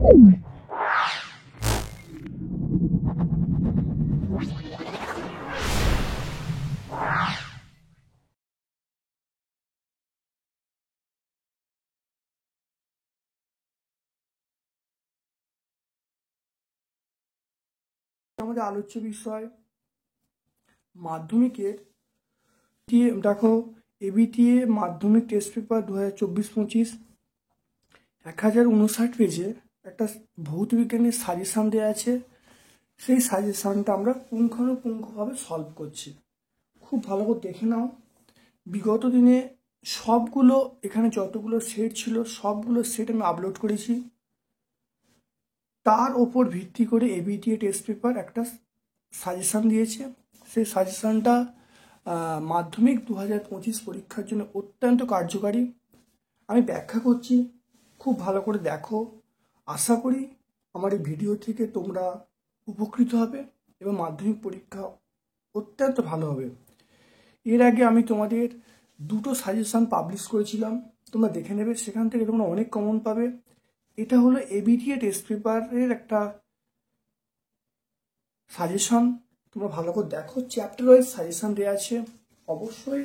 আমাদের আলোচ্য বিষয় মাধ্যমিকের দেখো এবিটিএ মাধ্যমিক টেস্ট পেপার 2024-25 1059 পেজে একটা ভৌত বিজ্ঞানের সাজেশন দেওয়া আছে। সেই সাজেশনটা আমরা পুঙ্খানুপুঙ্খভাবে সলভ করছি। খুব ভালো করে দেখে নাও। বিগত দিনে সবগুলো এখানে যতগুলো সেট ছিল সবগুলো সেট আমি আপলোড করেছি। তার ওপর ভিত্তি করে এবিটিএ টেস্ট পেপার একটা সাজেশন দিয়েছে। সেই সাজেশনটা মাধ্যমিক 2025 পরীক্ষার জন্য অত্যন্ত কার্যকারী। আমি ব্যাখ্যা করছি, খুব ভালো করে দেখো। আশা করি আমার এই ভিডিও থেকে তোমরা উপকৃত হবে এবং মাধ্যমিক পরীক্ষা অত্যন্ত ভালো হবে। এর আগে আমি তোমাদের দুটো সাজেশন পাবলিশ করেছিলাম, তোমরা দেখে নেবে, সেখান থেকে তোমরা অনেক কমন পাবে। এটা হলো এবিটিএ টেস্ট পেপারের একটা সাজেশন, তোমরা ভালো করে দেখো। চ্যাপ্টার ওয়াইজ সাজেশন দেওয়া আছে, অবশ্যই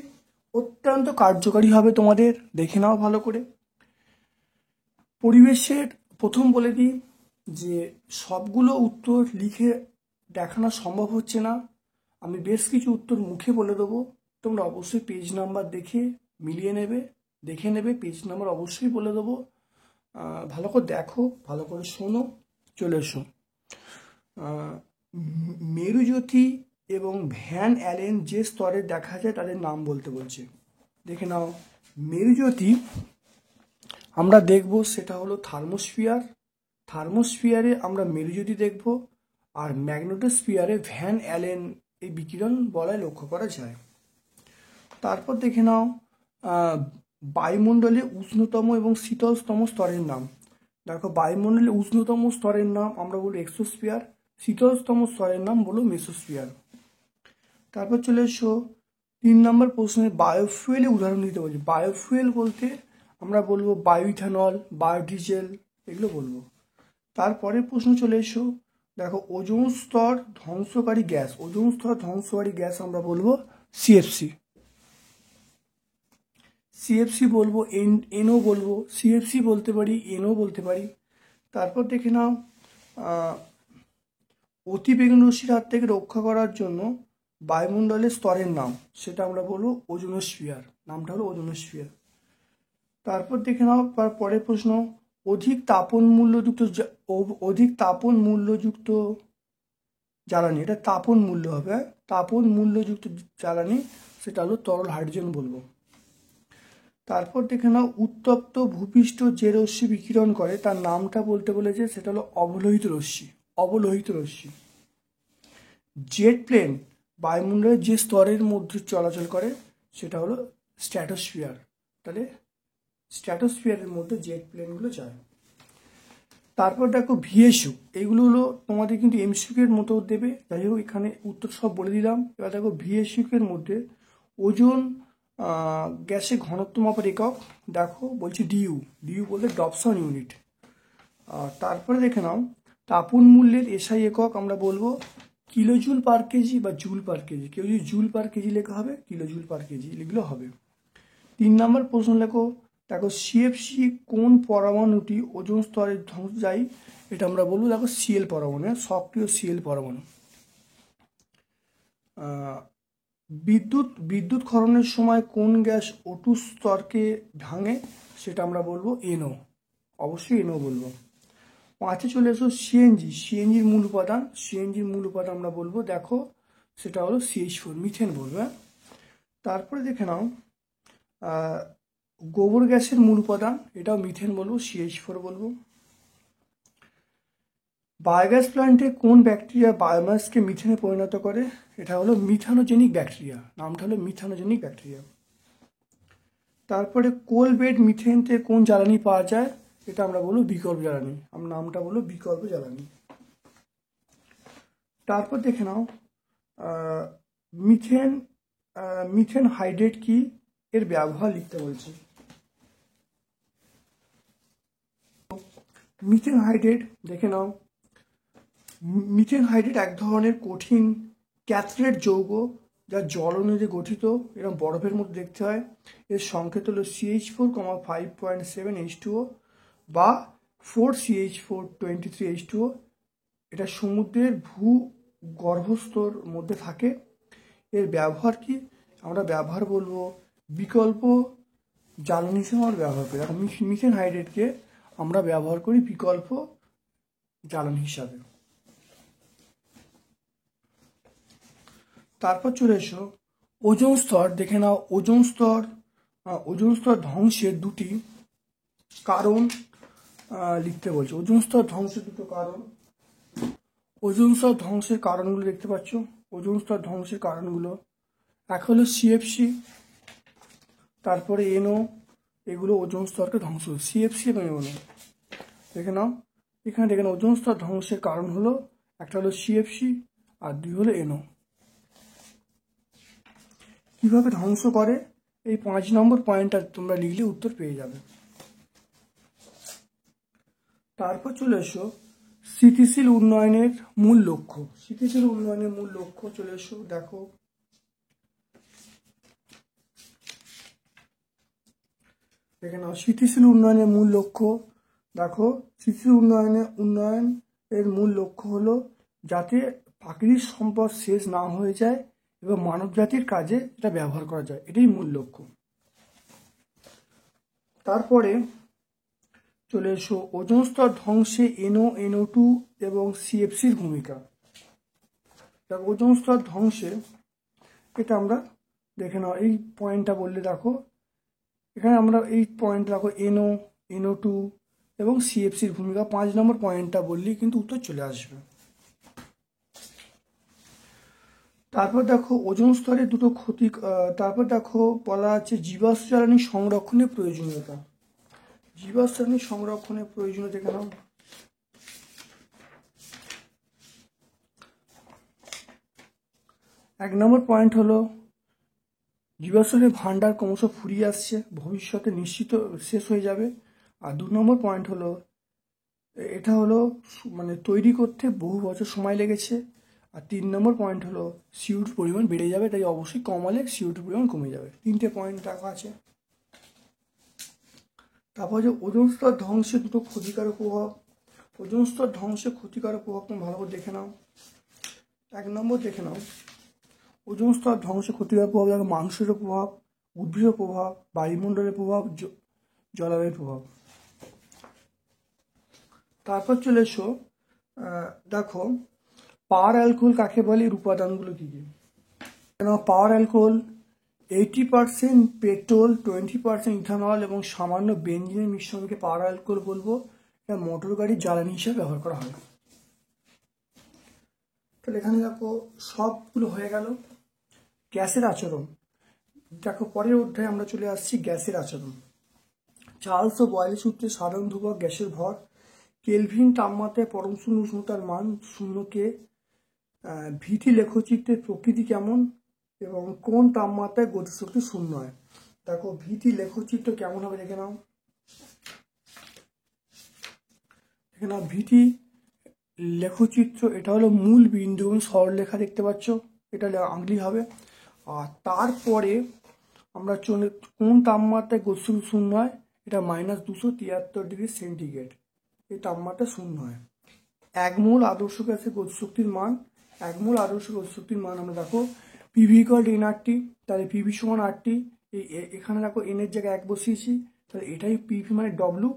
অত্যন্ত কার্যকারী হবে তোমাদের, দেখে নাও ভালো করে। পরিবেশের প্রথম বলে দিই যে সবগুলো উত্তর লিখে দেখানো সম্ভব হচ্ছে না, আমি বেশ কিছু উত্তর মুখে বলে দেবো। তোমরা অবশ্যই পেজ নাম্বার দেখে মিলিয়ে নেবে, দেখে নেবে, পেজ নাম্বার অবশ্যই বলে দেবো। ভালো করে দেখো, ভালো করে শোনো। চলে এসো। মেরুজ্যোতি এবং ভ্যান অ্যালেন যে স্তরে দেখা যায় তাদের নাম বলতে বলছে। দেখে নাও, মেরুজ্যোতি আমরা দেখব সেটা হলো থার্মোস্ফিয়ার। থার্মোস্ফিয়ারে আমরা মেরুজ্যোতি দেখব, আর ম্যাগনেটোস্ফিয়ারে ভ্যান অ্যালেন এই বিকিরণ বলয় লক্ষ্য করা যায়। তারপর দেখে নাও বায়ুমণ্ডলে উষ্ণতম এবং শীতলতম স্তরের নাম। দেখো, বায়ুমণ্ডলে উষ্ণতম স্তরের নাম আমরা বলি এক্সোস্ফিয়ার, শীতলতম স্তরের নাম বলো মেসোস্ফিয়ার। তারপর চলে এসো 3 নম্বর প্রশ্নে বায়োফুয়েলের উদাহরণ দিতে বলছি। বায়োফুয়েল বলতে আমরা বলবো বায়ো ইথানল, বায়োডিজেল, এগুলো বলবো। তারপরে প্রশ্ন চলে এসো, দেখো ওজোন স্তর ধ্বংসকারী গ্যাস, ওজোন স্তর ধ্বংসকারী গ্যাস আমরা বলবো সিএফসি। সিএফসি বলবো, এনও বলবো, সিএফসি বলতে পারি, এনও বলতে পারি। তারপর দেখে নাও অতিবেগুনি রশ্মির হাত থেকে রক্ষা করার জন্য বায়ুমণ্ডলের স্তরের নাম, সেটা আমরা বলবো ওজোনোস্ফিয়ার, নামটা হলো ওজোনোস্ফিয়ার। তারপর দেখে নাও পরের প্রশ্ন, অধিক তাপন মূল্যযুক্ত জ্বালানি, এটা তাপন মূল্য হবে, তাপন মূল্যযুক্ত জ্বালানি, সেটা হলো তরল হাইড্রোজেন বলবো। তারপর দেখে নাও উত্তপ্ত ভূপৃষ্ঠ যে রশ্মি বিকিরণ করে তার নামটা বলতে বলেছে, সেটা হলো অবলোহিত রশ্মি, অবলোহিত রশ্মি। জেট প্লেন বায়ুমণ্ডলের যে স্তরের মধ্যে চলাচল করে সেটা হলো স্ট্র্যাটোস্ফিয়ার। তাহলে স্ট্র্যাটোস্ফিয়ারের মধ্যে জেট প্লেনগুলো যায়। তারপর দেখো ভিএসইউ, এইগুলো হলো তোমাদের কিন্তু এমসিকিউ এর মতো দেবে, যাই হোক এখানে উত্তর সব বলে দিলাম। এবার দেখো ভিএসইউ এর মধ্যে ওজোন গ্যাসের ঘনত্ব মাপার একক, দেখো বলছি ডিইউ, ডিইউ বলতে ডবসন ইউনিট। তারপরে দেখে নাও তাপন মূল্যের এসআই একক আমরা বলবো কিলোজুল পার কেজি বা জুল পার কেজি। কেউ যদি জুল পার কেজি লেখা হবে, কিলোজুল পার কেজি লিখলেও হবে। 3 নম্বর প্রশ্ন লেখো, দেখো সিএফসি কোন পরমাণুটি ওজোন স্তরের ধ্বংস যায়, এটা আমরা বলবো দেখো সিএল পরমাণু, সক্রিয় সিএল পরমাণু। বিদ্যুৎ ক্ষরণের সময় কোন গ্যাস O2 স্তরকে ভাঙে, সেটা আমরা বলবো এনও, অবশ্যই এনও বলবো। 5 চলে এসো সিএনজি, সিএনজির মূল উপাদান, সিএনজির মূল উপাদান আমরা বলবো দেখো সেটা হলো CH4, মিথেন বলবো। তারপরে দেখে নাও গোবর গ্যাসের মূল উপাদান, এটাও মিথেন বলবো, CH4 বলবো। বায়োগ্যাস প্ল্যান্টে কোন ব্যাকটেরিয়া বায়োমাসকে মিথেনে পরিণত করে, এটা হলো মিথানোজেনিক ব্যাকটেরিয়া, নামটা হলো মিথানোজেনিক ব্যাকটেরিয়া। তারপরে কোল বেড মিথেন থেকে কোন জ্বালানি পাওয়া যায়, এটা আমরা বলবো বিকল্প জ্বালানি, আমরা নামটা বলবো বিকল্প জ্বালানি। তারপর দেখে নাও মিথেন হাইড্রেট কি, এর ব্যবহার লিখতে বলছি। মিথেন হাইড্রেট দেখে নাও। মিথেন হাইড্রেট এক ধরনের কঠিন ক্যাথরেট যৌগ যা জল অনুযায়ী গঠিত, এরকম বরফের মধ্যে দেখতে হয়। এর সংকেত হলো CH4, 5.7 H2O বা 4CH4 23 H2O। এটা সমুদ্রের ভূগর্ভস্থর মধ্যে থাকে। এর ব্যবহার কি? আমরা ব্যবহার বলবো বিকল্প জ্বালানি হিসেবে আমরা ব্যবহার করি। এখন মিথেন হাইড্রেটকে আমরা ব্যবহার করি বিকল্প জ্বালানি হিসাবে। তারপর চলে এসো ওজোন স্তর দেখে নাও। ওজোন স্তর ধ্বংসের দুটি কারণ লিখতে বলছে। ওজোন স্তর ধ্বংসের দুটো কারণ। ওজোন স্তর ধ্বংসের কারণগুলো দেখতে পাচ্ছ। ওজোন স্তর ধ্বংসের কারণগুলো এক হলো CFC, তারপরে NO, এগুলো ওজোন স্তরকে ধ্বংস। CFC এবং NO দেখে নাও। এখানে দেখে নাও ওজোন স্তর ধ্বংসের কারণ হলো একটা হলো CFC আর দুই হলো NO। কিভাবে ধ্বংস করে এই 5 নম্বর পয়েন্টটা তোমরা লিখলে উত্তর পেয়ে যাবে। তারপর চলে এসো স্থিতিশীল উন্নয়নের মূল লক্ষ্য। স্থিতিশীল উন্নয়নের মূল লক্ষ্য চলে এসো দেখো। দেখে নাও স্থিতিশীল উন্নয়নের মূল লক্ষ্য। দেখো স্থিতিশীল উন্নয়নের মূল লক্ষ্য হলো যাতে প্রাকৃতিক সম্পদ শেষ না হয়ে যায় এবং মানব জাতির কাজে এটা ব্যবহার করা যায়, এটাই মূল লক্ষ্য। তারপরে চলে এসো ওজোন স্তর ধ্বংসে NO, NO2 এবং CFCর ভূমিকা। দেখো ওজোন স্তর ধ্বংসে এটা আমরা দেখে নাও। এই পয়েন্টটা বললে দেখো, এখানে আমরা এই পয়েন্ট দেখো NO, NO2 এবং CFCর ভূমিকা। 5 নম্বর পয়েন্টটা বললেই কিন্তু উত্তর চলে আসবে। তারপর দেখো ওজোন স্তরের দুটো ক্ষতি। তারপর দেখো বলা আছে জীবাশ্ম জ্বালানি সংরক্ষণের প্রয়োজনীয়তা। জীবাশ্ম জ্বালানি সংরক্ষণের প্রয়োজনীয়তা দেখে নাও। এক নম্বর পয়েন্ট হলো জীবাশ্মের ভান্ডার ক্রমশ ফুরিয়ে আসছে, ভবিষ্যতে নিশ্চিত শেষ হয়ে যাবে। আর 2 নম্বর পয়েন্ট হলো এটা হলো মানে তৈরি করতে বহু বছর সময় লেগেছে। আর 3 নম্বর পয়েন্ট হলো CO2 পরিমাণ বেড়ে যাবে, তাই অবশ্যই কমালে CO2 পরিমাণ কমে যাবে। 3টে পয়েন্ট রাখা আছে। তারপর যে ওজোন স্তর ধ্বংসের দুটো ক্ষতিকারক প্রভাব। ওজোন স্তর ধ্বংসের ক্ষতিকারক প্রভাব তুমি ভালো করে দেখে নাও। 1 নম্বর দেখে নাও ওজোন স্তর ধ্বংসের ক্ষতিকারক প্রভাব দেখো মানুষের প্রভাব, উদ্ভিদের প্রভাব, বায়ুমণ্ডলের প্রভাব, জলবায়ুর প্রভাব। তারপর চলে এসো দেখো পাওয়ার অ্যালকোহল কাকে বলে, এর উপাদানগুলো কী কী। পাওয়ার অ্যালকোহল 80% পেট্রোল, 20% ইথানল এবং সামান্য বেঞ্জিনের মিশ্রণকে পাওয়ার অ্যালকোহল বলবো। এটা মোটর গাড়ির জ্বালানি হিসেবে ব্যবহার করা হয়। তাহলে এখানে দেখো সবগুলো হয়ে গেল। গ্যাসের আচরণ দেখো, পরের অধ্যায়ে আমরা চলে আসছি গ্যাসের আচরণ। চার্লস ও বয়েলের সূত্রে সাধারণ ধ্রুবক গ্যাসের ভর, কেলভিন তাপমাত্রায় পরম শূন্য উষ্ণতার মান 0 ভিটি লেখচিত্রের প্রকৃতি কেমন এবং কোন তাপমাত্রায় গতিশক্তি 0 হয়। দেখো ভিটি লেখচিত্র কেমন হবে দেখে নাও। দেখে নাও ভিটি লেখচিত্র, এটা হলো মূল বিন্দু এবং সরলরেখা দেখতে পাচ্ছ, এটা আংলি হবে। আর তারপরে আমরা চলে কোন তাপমাত্রায় গতিশক্তি 0 হয়, এটা -273°C, এই তাপমাত্রা 0 হয়। 1 মোল আদর্শ গ্যাসের গতিশক্তির মান। 1 মোল আদর্শ গতিশক্তির মান আমরা দেখো PV = nRT, তাহলে PV = RT। এখানে দেখো N এর জায়গায় 1 বসিয়েছি, তাহলে এটাই PV মানে W,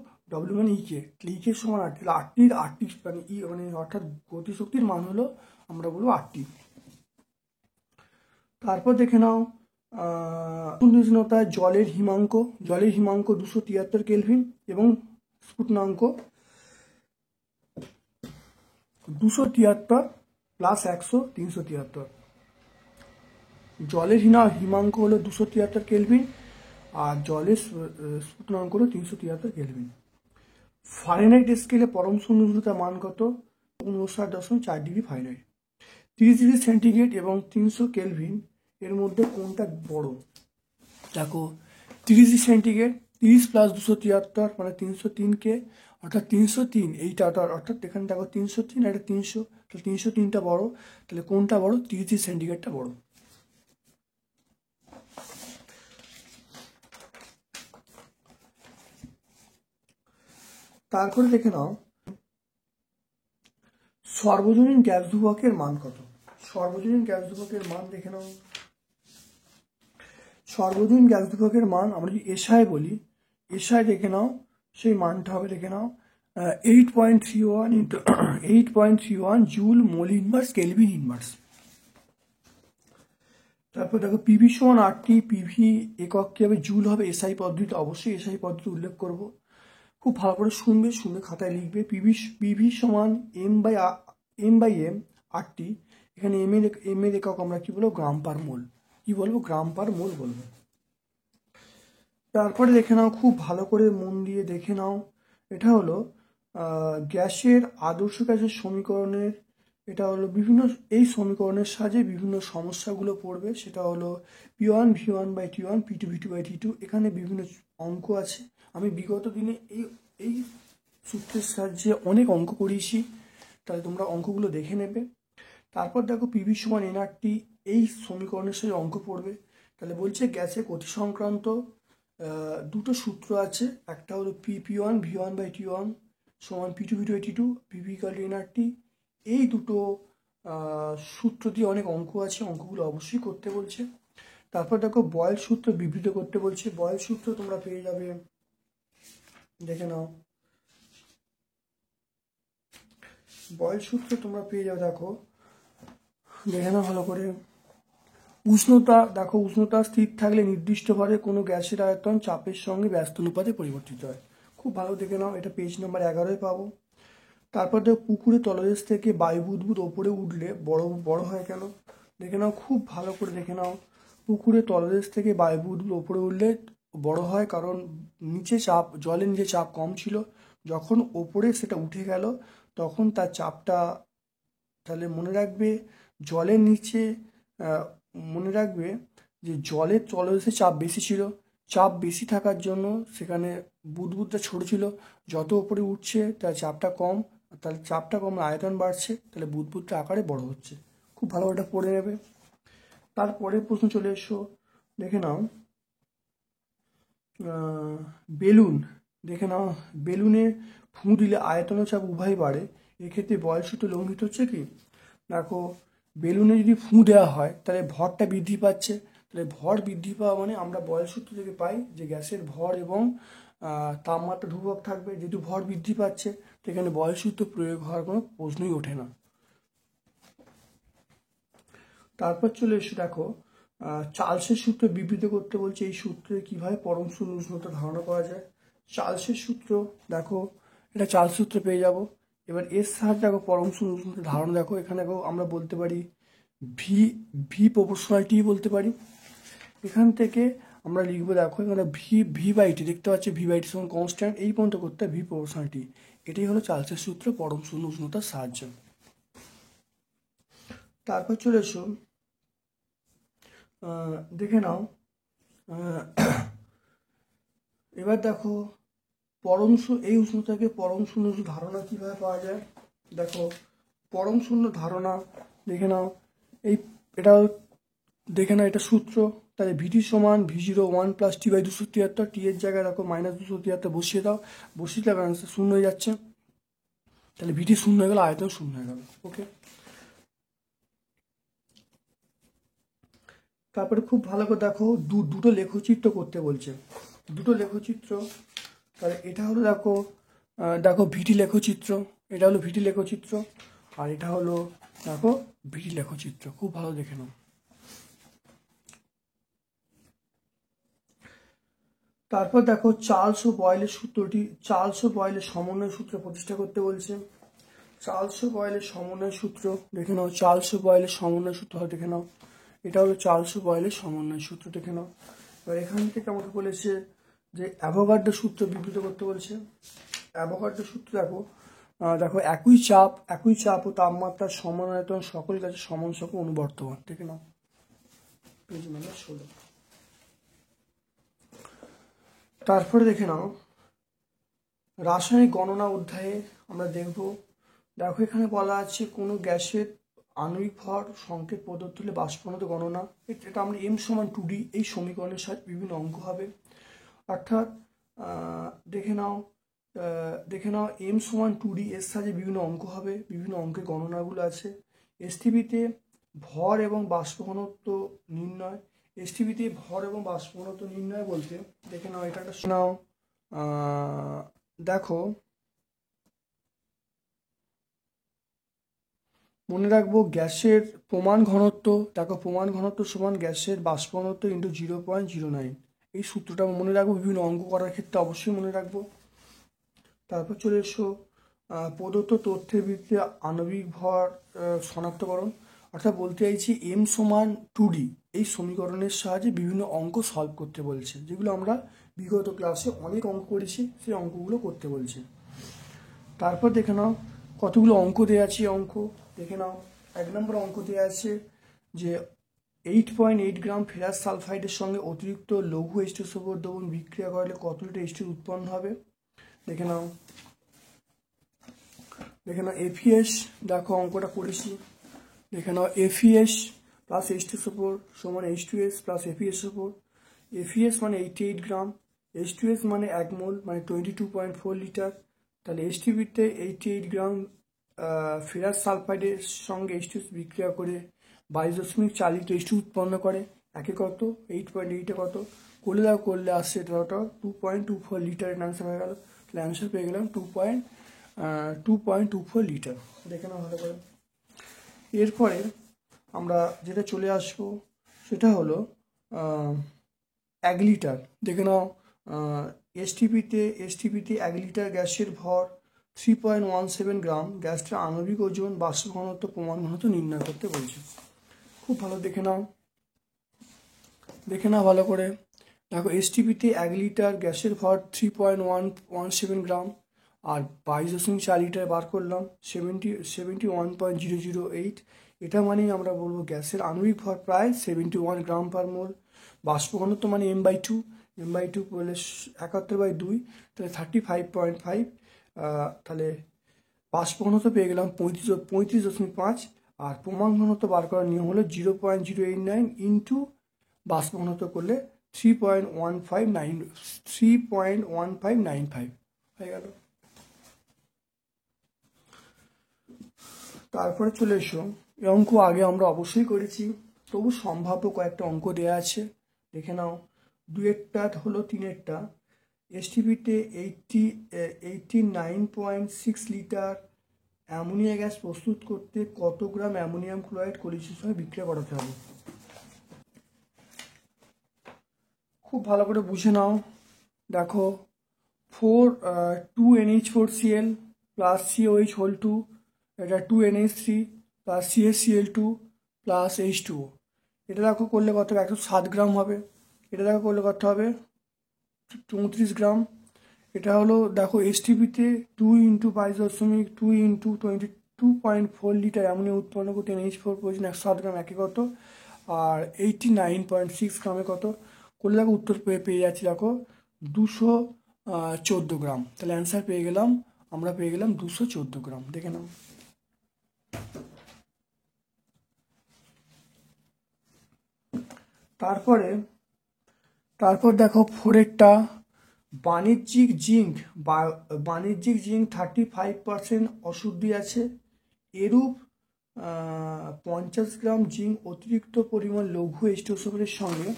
W মানে EK, EK = RT। তাহলে RT মানে E মানে অর্থাৎ গতিশক্তির মান হলো আমরা বলবো RT। তারপর দেখে নাও উষ্ণতায় জলের হিমাঙ্ক। 273 কেলভিন এবং স্ফুটনাঙ্ক 273 + 100 373। জলের হিমাঙ্ক হলো 273 কেলভিন আর জলের স্ফুটনাঙ্ক হলো 373 কেলভিন। ফারেনহাইট স্কেলে পরম শূন্য উষ্ণতার মান কত? 59.4°F। 30°C এবং 300 কেলভিন এর মধ্যে কোনটা বড়? দেখো 30°C, 30 + 273 মানে 303K অর্থাৎ 303, এইটা অর্থাৎ এখানে দেখো 303 আর এটা 300, তাহলে 303টা বড়, তাহলে কোনটা বড়? 30 সেন্টিগ্রেডটা বড়। তারপরে দেখে নাও সর্বজনীন গ্যাস ধ্রুবকের মান কত। সর্বজনীন গ্যাস ধ্রুবকের মান দেখে নাও। সর্বজনীন গ্যাস ধ্রুবকের মান আমরা যদি এসআই বলি, এসআই দেখে নাও, সেই মানটা হবে দেখে নাও 8.31 into 8.31 joule mole inverse kelvin inverse. তারপর দেখো পিভি সমান 8টি, পিভি একক কি হবে? জুল হবে। এসআই পদ্ধতিতে অবশ্যই এসআই পদ্ধতি উল্লেখ করব, খুব ভালো করে শুনবে, শুনে খাতায় লিখবে। পিভি সমান এম বাই এম 8টি, এখানে এম এর একক আমরা কি বলবো? গ্রাম পার মোল। কি বলবো? গ্রাম পার মোল বলবো। তারপরে দেখে নাও, খুব ভালো করে মন দিয়ে দেখে নাও, এটা হলো গ্যাসের আদর্শ গ্যাসের সমীকরণের, এটা হলো বিভিন্ন, এই সমীকরণের সাহায্যে বিভিন্ন সমস্যাগুলো পড়বে। সেটা হলো P1 V1 by T1, P2 V2 বাই T2। এখানে বিভিন্ন অঙ্ক আছে, আমি বিগত দিনে এই সূত্রের সাহায্যে অনেক অঙ্ক করিয়েছি, তাহলে তোমরা অঙ্কগুলো দেখে নেবে। তারপর দেখো পিভি সমান এনআরটি, এই সমীকরণের সাথে অঙ্ক পড়বে। তাহলে বলছে গ্যাসের গতি সংক্রান্ত দুটো সূত্র আছে, একটা হলো P1 V1 বাই T1 সমান P2 V2 বাই T2, PV equal to NRT. এই দুটো সূত্র দিয়ে অনেক অঙ্ক আছে, অঙ্কগুলো অবশ্যই করতে বলছে। তারপর দেখো বয়েল সূত্র বিবৃত করতে বলছে। বয়েল সূত্র তোমরা পেয়ে যাবে, দেখে নাও, বয়েল সূত্র তোমরা পেয়ে যাবে, দেখে নাও ভালো করে। উষ্ণতা দেখো, উষ্ণতা স্থির থাকলে নির্দিষ্ট ভারে কোনো গ্যাসের আয়তন চাপের সঙ্গে ব্যস্ত অনুপাতে পরিবর্তিত হয়। খুব ভালো দেখে নাও, এটা পেজ নাম্বার 11-এ পাবো। তারপর দেখো পুকুরের তলদেশ থেকে বায়ু বুদবুদ ওপরে উঠলে বড় হয় কেন? দেখে নাও, খুব ভালো করে দেখে নাও, পুকুরের তলদেশ থেকে বায়ু বুদবুদ ওপরে উঠলে বড় হয় কারণ নিচে চাপ, জলের নিচে চাপ কম ছিল, যখন ওপরে সেটা উঠে গেল তখন তার চাপটা, তাহলে মনে রাখবে জলের নিচে, মনে রাখবে যে জলের তলদেশে চাপ বেশি ছিল, চাপ বেশি থাকার জন্য সেখানে বুদবুদটা ছোট ছিল, যত উপরে উঠছে তার চাপটা কম, তাহলে চাপটা কম, আয়তন বাড়ছে, তাহলে বুদবুদটা আকারে বড় হচ্ছে। খুব ভালো এটা পড়ে নেবে। তারপরে প্রশ্ন চলে এসো, দেখে নাও বেলুন, দেখে নাও বেলুনে ফুঁ দিলে আয়তন ও চাপ উভয় বাড়ে, এক্ষেত্রে বয়েল সূত্র লঙ্ঘিত হচ্ছে কি? দেখো বেলুনে যদি ফুঁ দেওয়া হয় তাহলে ভরটা বৃদ্ধি পাচ্ছে, তাহলে ভর বৃদ্ধি পাওয়া মানে আমরা বয়েল সূত্র থেকে পাই যে গ্যাসের ভর এবং তাপমাত্রা ধ্রুবক থাকবে, যেহেতু ভর বৃদ্ধি পাচ্ছে তো এখানে বয়েল সূত্র প্রয়োগ হওয়ার কোনো প্রশ্নই ওঠে না। তারপর চলে এসে দেখো চার্লসের সূত্র বিবৃত করতে বলছে। এই সূত্রে কিভাবে পরম শূন্য উষ্ণতা ধারণা করা যায়। চার্লসের সূত্র দেখো, এটা চার্লস সূত্র পেয়ে যাব। এবার এর সাহায্যে দেখো পরম শূন্য উষ্ণতা ধারণা, দেখো এখানে দেখো আমরা বলতে পারি ভি প্রপোর্শনাল টি বলতে পারি। এখান থেকে আমরা লিখবো, দেখো এখানে ভি বাই টি দেখতে পাচ্ছি, ভি বাই টি সমান কনস্ট্যান্ট, এই পর্যন্ত করতে হয় ভি প্রপোর্শনাল টি। এটাই হলো চার্লসের সূত্র পরম শূন্য উষ্ণতার সাহায্য। তারপর চলে এসো, দেখে নাও, এবার দেখো এই উষ্ণতাকে পরম শূন্য ধারণা কিভাবে পাওয়া যায়। দেখো পরম শূন্য ধারণা দেখে নাও, এটা দেখে নাও, এটা সূত্র, তাহলে ভিটি সমান V01 প্লাস টি বাই 273, টি এর জায়গায় দেখো -273 বসিয়ে দাও, বসিয়ে দেওয়ার আনসার শূন্য হয়ে যাচ্ছে, তাহলে ভিটি শূন্য হয়ে গেল, আয়তন শূন্য হয়ে গেল। ওকে, তারপরে খুব ভালো করে দেখো দুটো লেখচিত্র করতে বলছে, দুটো লেখচিত্র। তাহলে এটা হলো দেখো ভিটি লেখচিত্র, এটা হলো ভিটি লেখচিত্র, আর এটা হলো দেখো ভিটি লেখচিত্র, খুব ভালো দেখে নাও। তারপর দেখো চার্লস ও বয়েলের সূত্রটি, চার্লস ও বয়েলের সমন্বয় সূত্র প্রতিষ্ঠা করতে বলছে। চার্লস ও বয়েলের সমন্বয় সূত্র দেখে নাও, চার্লস ও বয়েলের সমন্বয় সূত্র হয় দেখে নাও, এটা হলো চার্লস ও বয়েলের সমন্বয় সূত্র দেখে নাও। এবার এখান থেকে আমাকে বলেছে যে অ্যাভোগাড্রো সূত্র বিবৃত করতে বলছে। অ্যাভোগাড্রো সূত্র দেখো একই চাপ ও তাপমাত্রার সমান আয়তন সকলের কাছে সমান সকল অনুবর্তমান, দেখে নাও পেজ নাম্বার 16। তারপরে দেখে নাও রাসায়নিক গণনা অধ্যায়ে আমরা দেখব। দেখো এখানে বলা আছে কোনো গ্যাসের আণবিক ভর সংকেত প্রদত্ত হলে বাষ্পঘনত্ব গণনা, এটা আমরা m=2d এই সমীকরণের সাথে বিভিন্ন অঙ্ক হবে। অর্থাৎ দেখে নাও m=2d এর সাথে বিভিন্ন অঙ্ক হবে, বিভিন্ন অঙ্কের গণনাগুলো আছে। এসটিপিতে ভর এবং বাষ্পঘনত্ব নির্ণয়। এসটিপিতে ভর এবং বাষ্পঘনত্ব নির্ণয় বলতে দেখে নাও এটা একটা শোনাও। দেখো মনে রাখবো গ্যাসের প্রমাণ ঘনত্ব, দেখো প্রমাণ ঘনত্ব সমান গ্যাসের বাষ্প ঘনত্ব ইন্টু 0.09, এই সূত্রটা মনে রাখবো, বিভিন্ন অঙ্ক করার ক্ষেত্রে অবশ্যই মনে রাখবো। তারপর চলে এসো প্রদত্ত তথ্যের ভিত্তিতে আণবিক ভর শনাক্তকরণ। অর্থাৎ বলতে চাইছি m=2d এই সমীকরণের সাহায্যে বিভিন্ন অঙ্ক সলভ করতে বলছে, যেগুলো আমরা বিগত ক্লাসে অনেক অঙ্ক করেছি, সেই অঙ্কগুলো করতে বলছে। তারপর দেখে নাও কতগুলো অঙ্ক দেওয়া আছে। অঙ্ক দেখে নাও, 1 নম্বর অঙ্ক দেওয়া আছে যে 8.8 গ্রাম ফেরাস সালফাইডের সঙ্গে অতিরিক্ত লঘু H2SO4 দ্রবণ বিক্রিয়া করলে কত লিটার H2 উৎপন্ন হবে। দেখে নাও FeS, দেখো অঙ্কটা করেছি। দেখে নাও FeS প্লাস H2SO4 সমান H2S প্লাস FeSO4। FeS মানে 88 গ্রাম, H2S মানে 1 মোল মানে 22.4 লিটার। তাহলে এসটিপিতে 88 গ্রাম ফেরাস সালফাইডের সঙ্গে H2 বিক্রিয়া করে 22.4 লিটার H2 উৎপন্ন করে। একে কত, 8.8 কত করলে আসছে এটা 2.24 লিটারের অ্যান্সার হয়ে গেল। তাহলে অ্যান্সার পেয়ে গেলাম 2.24 লিটার। দেখে নাও ভালো করে। এরপরে আমরা যেটা চলে আসবো সেটা হলো 1 লিটার। দেখে নাও এসটিপিতে 1 লিটার গ্যাসের ভর 3.17 গ্রাম, গ্যাসটার আণবিক ওজন, বাষ্প ঘনত্ব, প্রমাণ ঘনত্ব নির্ণয় করতে বলছে। খুব ভালো দেখে নাও ভালো করে। দেখো এসটিপিতে 1 লিটার গ্যাসের ভর 3.17 গ্রাম আর 22.4 লিটার বার করলাম, 71.008। এটা মানেই আমরা বলবো গ্যাসের আণবিক ভর প্রায় 71 গ্রাম পার মোল। বাষ্প ঘনত্ব মানে m/2 বলে 71/2, তাহলে 35.5। তাহলে বাষ্প ঘনত্ব পেয়ে গেলাম 35.5, আর প্রমাণ ঘনত্ব বার করার নিয়ম হলো 0.089 ইন্টু বাষ্প ঘনত্ব করলে 3.1595 হয়ে গেল। তারপরে চলে এসো, এই অঙ্ক আগে আমরা অবশ্যই করেছি, তবু সম্ভাব্য কয়েকটা অঙ্ক দেওয়া আছে। দেখে নাও, 2-এরটা হলো 3-এরটা। এসটিপিতে 89.6 লিটার অ্যামোনিয়া গ্যাস প্রস্তুত করতে কত গ্রাম অ্যামোনিয়াম ক্লোরাইড কলিচের সঙ্গে বিক্রিয়া করাতে হবে। খুব ভালো করে বুঝে নাও। দেখো 2NH4Cl প্লাস COH হোল 2, এটা 2NH3 plus CaCl2 plus H2O। এটা দেখো করলে কত হবে, 107 গ্রাম হবে। এটা দেখো করলে কত হবে, 34 গ্রাম। এটা হলো দেখো এসটিপিতে 2 × 22.2 × 22.4 লিটার অ্যামোনিয়া উৎপন্ন করতে NH4 প্রয়োজন 107 গ্রাম, একে কত, আর 89.6 গ্রামে কত করলে দেখো উত্তর পেয়ে যাচ্ছি। দেখো 214 গ্রাম। তাহলে অ্যান্সার আমরা পেয়ে গেলাম 214 গ্রাম। দেখে নাও। তারপর দেখো 4-এরটা, বাণিজ্যিক জিঙ্ক 35% অশুদ্ধি আছে, এরূপ 50 গ্রাম জিঙ্ক অতিরিক্ত পরিমাণ লঘু H2SO4 এর সঙ্গে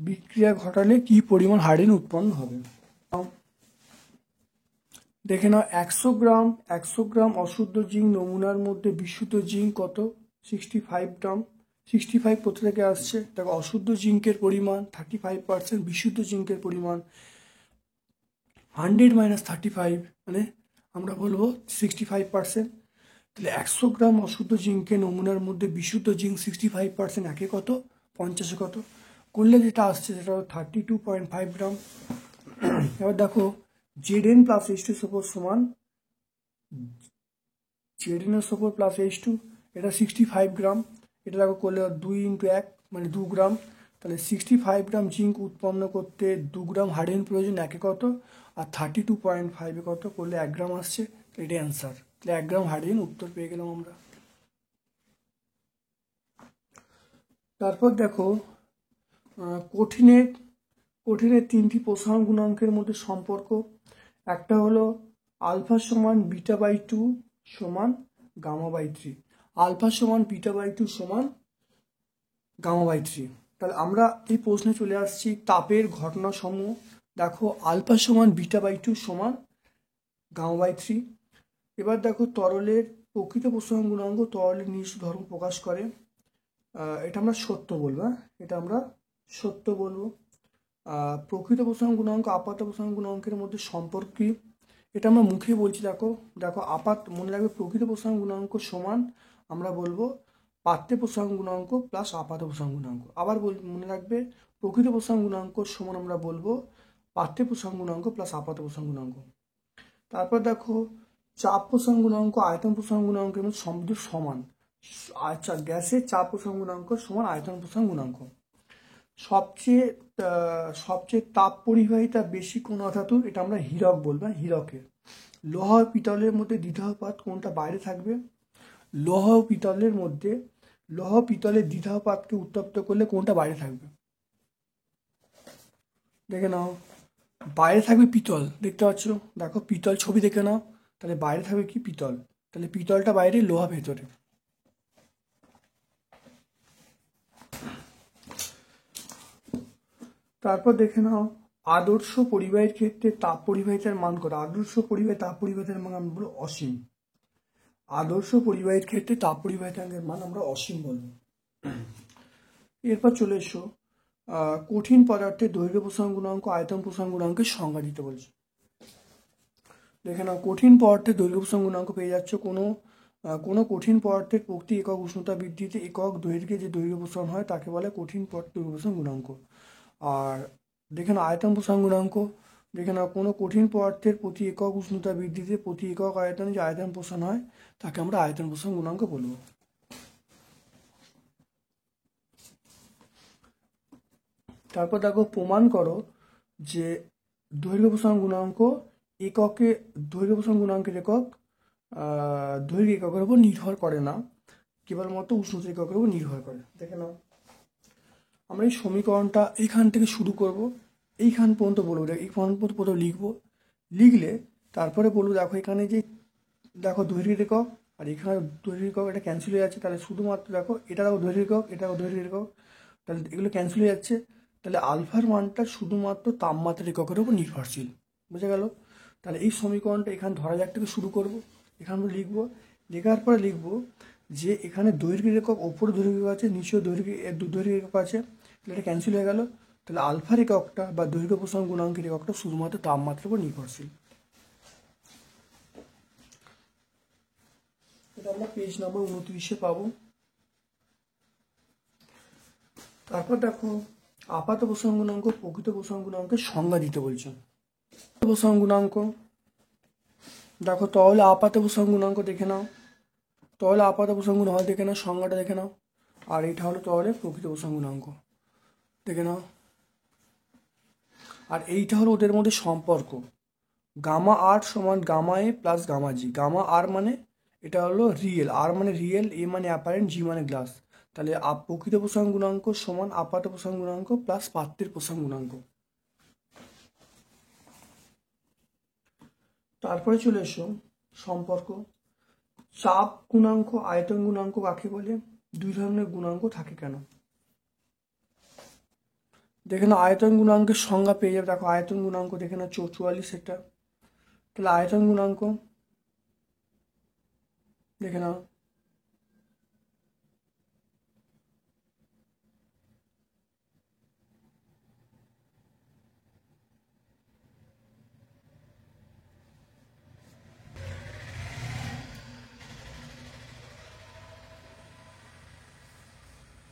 বিক্রিয়া ঘটালে কি পরিমাণ হাইড্রোজেন উৎপন্ন হবে। দেখে নাও 100 গ্রাম অশুদ্ধ জিঙ্ক নমুনার মধ্যে বিশুদ্ধ জিঙ্ক কত, 65 গ্রাম। 65 কোথা থেকে আসছে, দেখো অশুদ্ধ জিঙ্কের পরিমাণ 35%, বিশুদ্ধ জিঙ্কের পরিমাণ 100 - 35 মানে আমরা বলবো 65%। তাহলে 100 গ্রাম অশুদ্ধ জিঙ্কের নমুনার মধ্যে বিশুদ্ধ জিঙ্ক 65%, একে কত, 50 কত করলে যেটা আসছে সেটা 32.5 গ্রাম। এবার দেখো Zn প্লাস H2SO4 সমান ZnSO4 প্লাস H2, এটা 65 গ্রাম। এটা দেখো করলে 2 × 1 মানে 2 গ্রাম। তাহলে 65 গ্রাম জিঙ্ক উৎপন্ন করতে 2 গ্রাম হাইড্রোজেন প্রয়োজন, একে কত, আর 32.5 কত করলে 1 গ্রাম আসছে, এটাই অ্যান্সার। তাহলে 1 গ্রাম হাইড্রোজেন উত্তর পেয়ে গেলাম আমরা। তারপর দেখো কঠিনের 3টি প্রসারণ গুণাঙ্কের মধ্যে সম্পর্ক। একটা হলো আলফা সমান বিটা বাই 2 সমান গামা বাই 3। আলফা সমান বিটা বাই 2 সমান গামা বাই 3। তাহলে আমরা এই প্রশ্নে চলে আসছি তাপের ঘটনা সমূহ। দেখো আলফা সমান বিটা বাই 2 সমান গামা বাই 3। এবার দেখো তরলের প্রকৃত প্রসারণ গুণাঙ্ক তরলের নিজস্ব ধর্ম প্রকাশ করে। এটা আমরা সত্য বলবো, এটা আমরা সত্য বলবো। প্রকৃত প্রসারণ গুণাঙ্ক আপাত প্রসারণ গুণাঙ্কের মধ্যে সম্পর্ক কি, এটা আমরা মুখে বলছি। দেখো মনে রাখবে প্রকৃত প্রসারণ গুণাঙ্ক সমান আমরা বলবো পাত্য প্রসারণ গুণাঙ্ক প্লাস আপাত প্রসারণ গুণাঙ্ক। আবার মনে রাখবে প্রকৃত প্রসারণ গুণাঙ্ক সমান আমরা বলবো পাত্য প্রসারণ গুণাঙ্ক প্লাস আপাত প্রসারণ গুণাঙ্ক। তারপর দেখো চাপ প্রসারণ গুণাঙ্ক আয়তন প্রসারণ গুণাঙ্কের মধ্যে সম্পর্ক সমান। আচ্ছা, গ্যাসের চাপ প্রসারণ গুণাঙ্ক সমান আয়তন প্রসারণ গুণাঙ্ক। সবচেয়ে তাপ পরিবাহিতা বেশি কোন ধাতুর, এটা আমরা হীরক বলবো। হীরকের লোহা ও পিতলের মধ্যে দ্বিধানুপাত কোনটা বাইরে থাকবে? লোহা ও পিতলের দ্বিধানুপাতকে উত্তপ্ত করলে কোনটা বাইরে থাকবে? দেখে নাও, বাইরে থাকবে পিতল। দেখতে পাচ্ছ, দেখো পিতল ছবি দেখে নাও। তাহলে বাইরে থাকবে কি? পিতল। তাহলে পিতলটা বাইরে, লোহা ভেতরে। তারপর দেখে নাও আদর্শ পরিবাহীর ক্ষেত্রে তাপ পরিবাহিতার মান কত? আদর্শ পরিবাহী তাপ পরিবাহিতার মান আমরা বলবো অসীম। আদর্শ পরিবাহীর ক্ষেত্রে তাপ পরিবাহিতার মান আমরা অসীম বলবো। এরপর চলে এসো কঠিন পদার্থের দৈর্ঘ্য প্রসারণ গুণাঙ্ক আয়তন প্রসারণ গুণাঙ্কের সংজ্ঞা দিতে বলছে। দেখে নাও কঠিন পদার্থের দৈর্ঘ্য প্রসারণ গুণাঙ্ক পেয়ে যাচ্ছ। কোনো কঠিন পদার্থের প্রতি একক উষ্ণতা বৃদ্ধিতে একক দৈর্ঘ্যে যে দৈর্ঘ্য প্রসারণ হয় তাকে বলে কঠিন পদার্থের দৈর্ঘ্য প্রসারণ গুণাঙ্ক। আর দেখে নাও আয়তন প্রসারণ গুণাঙ্ক, দেখে নাও কোনো কঠিন পদার্থের প্রতি একক উষ্ণতা বৃদ্ধিতে প্রতি একক আয়তনে যে আয়তন প্রসারণ হয় তাকে আমরা আয়তন প্রসারণ গুণাঙ্ক বলবো। তারপর দেখো প্রমাণ করো যে দৈর্ঘ্য প্রসারণ গুণাঙ্ক দৈর্ঘ্য প্রসারণ গুণাঙ্কের একক দৈর্ঘ্য এককের উপর নির্ভর করে না, কেবলমাত্র উষ্ণতা এককের উপর নির্ভর করে। দেখে নাও আমরা এই সমীকরণটা এইখান থেকে শুরু করব, এইখান পর্যন্ত বলবো। এইখান পর্যন্ত প্রথম লিখবো, লিখলে তারপরে বলবো দেখো এখানে যে দেখো দৈর্ঘ্যের একক আর এখানে দৈর্ঘ্যের একক, এটা ক্যান্সেল হয়ে যাচ্ছে। তাহলে শুধুমাত্র দেখো এটা দেখো দৈর্ঘ্যের একক, এটাও দৈর্ঘ্যের একক, তাহলে এগুলো ক্যান্সেল হয়ে যাচ্ছে। তাহলে আলফার মানটা শুধুমাত্র তাপমাত্রার এককের উপর নির্ভরশীল। বুঝে গেল? তাহলে এই সমীকরণটা এখানে ধরা যাক থেকে শুরু করব, এখানে আমরা লিখবো। লেখার পরে লিখবো যে এখানে দৈর্ঘ্যের একক, ওপরে দৈর্ঘ্য আছে, নিচেও দৈর্ঘ্যের একক আছে। তাহলে এটা ক্যান্সেল হয়ে গেল। তাহলে আলফার এককটা বা দৈর্ঘ্য প্রসারণ গুণাঙ্কের এককটা শুধুমাত্র তাপমাত্রার উপর নির্ভরশীল। এটা আমরা পেজ নম্বর 29-এ পাবো। তারপর দেখো আপাত প্রসারণ গুণাঙ্ক প্রকৃত প্রসারণ গুণাঙ্কের সংজ্ঞা দিতে বলছেন। প্রসারণ গুণাঙ্ক দেখো তাহলে আপাত প্রসারণ গুণাঙ্ক দেখে নাও, তাহলে আপাত প্রসারণ গুণাঙ্ক দেখে নাও, সংজ্ঞাটা দেখে নাও। আর এটা হলো তাহলে প্রকৃত প্রসারণ গুণাঙ্ক, দেখে নাও। আর এইটা হলো ওদের মধ্যে সম্পর্ক, গামা আর সমান গামা এ প্লাস গামা জি। গামা আর মানে এটা হলো রিয়েল, আর মানে রিয়েল, এ মানে অ্যাপারেন্ট, জি মানে গ্লাস। তাহলে প্রকৃত প্রসারণ গুণাঙ্ক সমান আপাত প্রসারণ গুণাঙ্ক প্লাস পাত্রের প্রসারণ গুণাঙ্ক। তারপরে চলে এসো সম্পর্ক চাপ গুণাঙ্ক আয়তন গুণাঙ্ক কাকে বলে? দুই ধরনের গুণাঙ্ক থাকে কেন? দেখে নাও আয়তন গুণাঙ্কের সংজ্ঞা পেয়ে যাবে। দেখো আয়তন গুণাঙ্ক দেখে নাও 44 এটা। তাহলে আয়তন গুণাঙ্ক দেখে নাও,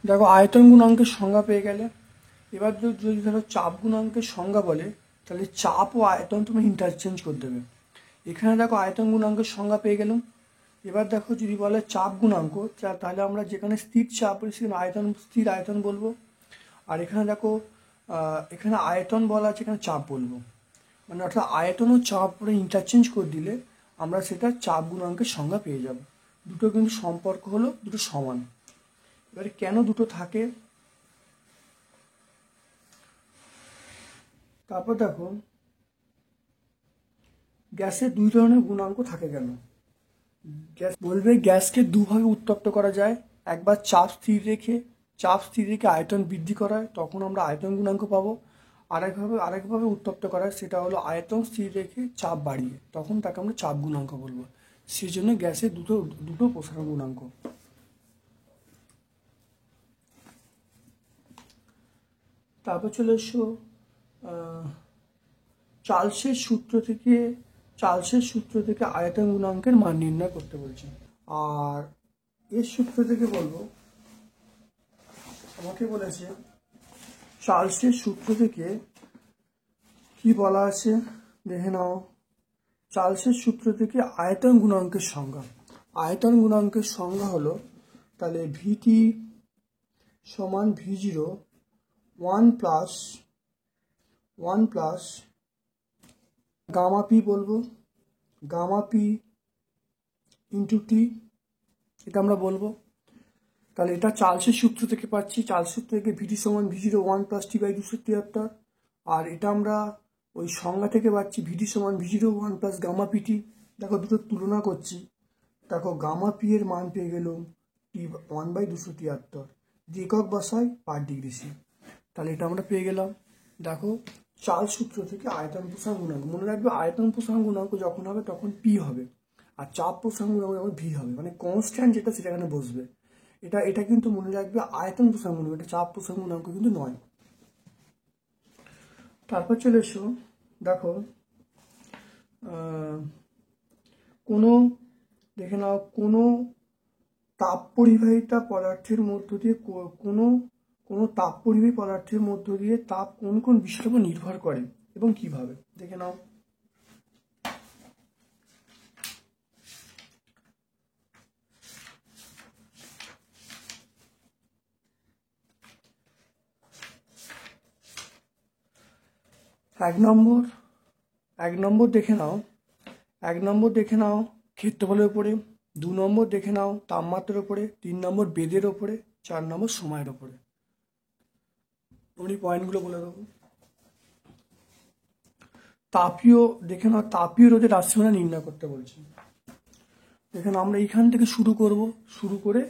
দেখো আয়তন গুণাঙ্কের সংজ্ঞা পেয়ে গেলে। এবার যদি ধরো চাপ গুণাঙ্কের সংজ্ঞা বলে তাহলে চাপ ও আয়তন তুমি ইন্টারচেঞ্জ করে দেবে। এখানে দেখো আয়তন গুণাঙ্কের সংজ্ঞা পেয়ে গেলাম। এবার দেখো যদি বলে চাপ গুণাঙ্ক, তাহলে আমরা যেখানে স্থির চাপ সেখানে স্থির আয়তন বলবো। আর এখানে দেখো এখানে আয়তন বলা আছে, এখানে চাপ বলবো। মানে অর্থাৎ আয়তন ও চাপ পরে ইন্টারচেঞ্জ করে দিলে আমরা সেটা চাপ গুণাঙ্কের সংজ্ঞা পেয়ে যাব। দুটো কিন্তু সম্পর্ক হলো দুটো সমান। এবারে কেন দুটো থাকে, তারপর দেখো গ্যাসের দুই ধরনের গুণাঙ্ক থাকে কেন। গ্যাস বলবে গ্যাসকে দুভাবে উত্তপ্ত করা যায়, একবার চাপ স্থির রেখে আয়তন বৃদ্ধি করা হয়, তখন আমরা আয়তন গুণাঙ্ক পাবো। আরেকভাবে উত্তপ্ত করা হয়, সেটা হলো আয়তন স্থির রেখে চাপ বাড়িয়ে, তখন তাকে আমরা চাপ গুণাঙ্ক বলবো। সেই জন্য গ্যাসের দুটো প্রসারণ গুণাঙ্ক। তারপর চলে এসো চার্লসের সূত্র থেকে আয়তন গুণাঙ্কের মান নির্ণয় করতে বলছে। আর এর সূত্র থেকে বলবো, আমাকে বলেছে চার্লসের সূত্র থেকে কি বলা আছে দেখে নাও। চার্লসের সূত্র থেকে আয়তন গুণাঙ্কের সংজ্ঞা। আয়তন গুণাঙ্কের সংজ্ঞা হলো, তাহলে ভিটি সমান V0 1 প্লাস গামা পি বলবো, গামা পি ইন্টু টি, এটা আমরা বলবো। তাহলে এটা চার্লসের সূত্র থেকে পাচ্ছি। চার্লসের সূত্র থেকে ভিটি সমান V0 1 প্লাস টি বাই 273। আর এটা আমরা ওই সংজ্ঞা থেকে পাচ্ছি ভিটি সমান V0 1 প্লাস গামা পিটি। দেখো দুটো তুলনা করছি, দেখো গামা পি এর মান পেয়ে গেলাম টি 1 বাই 273, একক বসাই পার ডিগ্রি সি, তাহলে এটা আমরা পেয়ে গেলাম। দেখো চার্লস সূত্র থেকে আয়তন প্রসারণ গুণাঙ্ক, মনে রাখবে আয়তন প্রসারণ গুণাঙ্ক যখন হবে তখন পি হবে, আর চাপ প্রসারণ গুণাঙ্ক যখন ভি হবে, মানে কনস্ট্যান্ট যেটা সেটা এখানে বসবে। এটা কিন্তু মনে রাখবে আয়তন প্রসারণ গুণাঙ্ক, এটা চাপ প্রসারণ গুণাঙ্ক কিন্তু নয়। তারপর চলে এসো, দেখো দেখে নাও কোনো তাপ পরিবাহিতা পদার্থের মধ্য দিয়ে কোনো তাপ পরিবাহী পদার্থের মধ্য দিয়ে তাপ কোন কোন বিষয়ের উপর নির্ভর করে এবং কিভাবে, দেখে নাও। এক নম্বর দেখে নাও ক্ষেত্রফলের উপরে, 2 নম্বর দেখে নাও তাপমাত্রার উপরে, 3 নম্বর বেদের ওপরে, 4 নম্বর সময়ের ওপরে। উনি পয়েন্টগুলো বলে দেবো। তাপীয় রোধের রাশিমালা নির্ণয় করতে বলছি। দেখেন আমরা এইখান থেকে শুরু করে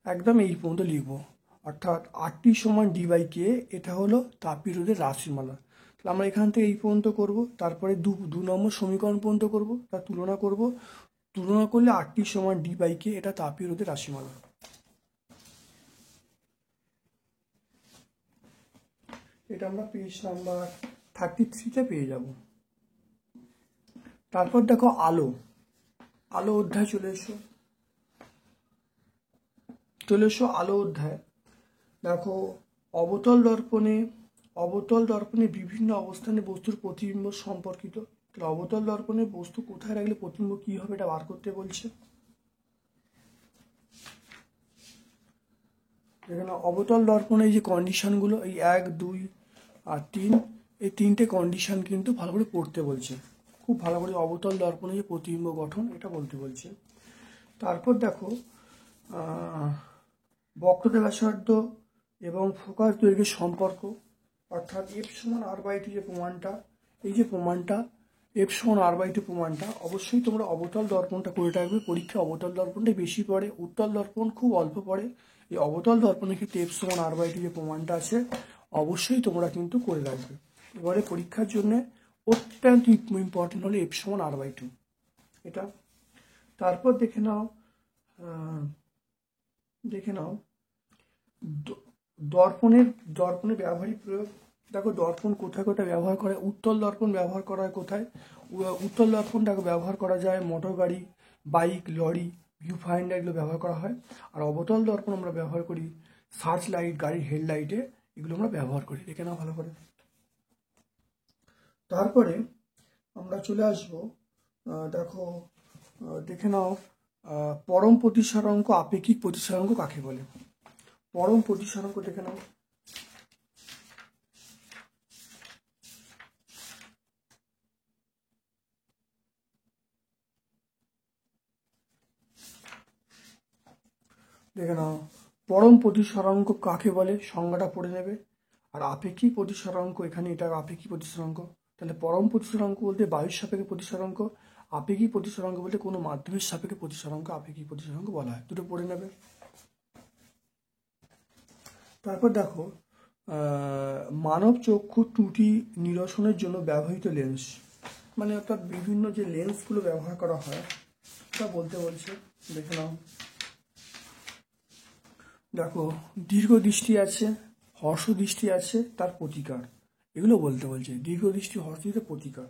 একদম এই পর্যন্ত লিখবো, অর্থাৎ RT সমান D বাই K, এটা হলো তাপীয় রোধের রাশিমালা। তাহলে আমরা এখান থেকে এই পর্যন্ত করব, তারপরে 2 নম্বর সমীকরণ পর্যন্ত করব, তার তুলনা করলে RT সমান D বাই K, এটা তাপীয় রোধের রাশিমালা। এটা আমরা পেজ নাম্বার 33-তে পেয়ে যাব। তারপর দেখো আলো অধ্যায় চলে এসো আলো অধ্যায়। দেখো অবতল দর্পণে বিভিন্ন অবস্থানে বস্তুর প্রতিবিম্ব সম্পর্কিত। তাহলে অবতল দর্পণে বস্তু কোথায় রাখলে প্রতিবিম্ব কি হবে এটা বার করতে বলছে। এখানে অবতল দর্পণে এই যে কন্ডিশনগুলো, এই 1, 2 আর 3, এই 3টে কন্ডিশন কিন্তু ভালো করে পড়তে বলছে, খুব ভালো করে। অবতল দর্পণে যে প্রতিবিম্ব গঠন এটা বলতে বলছে। তারপর দেখো বক্রতা ব্যাসার্ধ এবং ফোকাস দৈর্ঘ্যের সম্পর্ক, অর্থাৎ F সমান R/2 যে প্রমাণটা, এই যে প্রমাণটা F সমান R/2 প্রমাণটা, অবশ্যই তোমরা অবতল দর্পণটা করে রাখবে। পরীক্ষায় অবতল দর্পণটাই বেশি পড়ে, উত্তল দর্পণ খুব অল্প পড়ে। এই অবতল দর্পণের ক্ষেত্রে F সমান R/2 যে প্রমাণটা আছে অবশ্যই তোমরা কিন্তু করে রাখবে। এবারে পরীক্ষার জন্য অত্যন্ত ইম্পর্টেন্ট হলো F সমান R/2 এটা। তারপর দেখে নাও দর্পণের ব্যবহারিক প্রয়োগ। দেখো দর্পণ কোথায় কোথায় ব্যবহার করে। উত্তল দর্পণ ব্যবহার করা হয় কোথায়? উত্তল দর্পণটাকে ব্যবহার করা যায় মোটর গাড়ি, বাইক, লরি, ভিউ ফাইন্ডার, এগুলো ব্যবহার করা হয়। আর অবতল দর্পণ আমরা ব্যবহার করি সার্চ লাইট, গাড়ির হেডলাইটে, এগুলো আমরা ব্যবহার করি। দেখে নাও ভালো করে। তারপরে আমরা চলে আসবো, দেখো দেখে নাও পরম প্রতিসরাঙ্ক, আপেক্ষিক প্রতিসরাঙ্ক কাকে বলে। পরম প্রতিসরাঙ্ক দেখে নাও। দেখে নাও পরম প্রতিসরাঙ্ক কাকে বলে, সংজ্ঞাটা পড়ে নেবে। আর আপেক্ষিক প্রতিসরাঙ্ক, এখানে এটা আপেক্ষিক প্রতিসরাঙ্ক, তাহলে পরম প্রতিসরাঙ্ক বলতে বায়ুর সাপেক্ষে প্রতিসরাঙ্ক, আপেক্ষিক প্রতিসরাঙ্ক বলতে কোনো মাধ্যমের সাপেক্ষে প্রতিসরাঙ্ক আপেক্ষিক প্রতিসরাঙ্ক বলা হয়। দুটো পড়ে নেবে। তারপর দেখো মানব চক্ষু ত্রুটি নিরসনের জন্য ব্যবহৃত লেন্স, মানে অর্থাৎ বিভিন্ন যে লেন্সগুলো ব্যবহার করা হয় তা বলতে বলছে। দেখে নাও, দেখো দীর্ঘ দৃষ্টি আছে, হর্ষ দৃষ্টি আছে, তার প্রতিকার, এগুলো বলতে বলছে। দীর্ঘ দৃষ্টি, হর্ষ দৃষ্টি, প্রতিকার।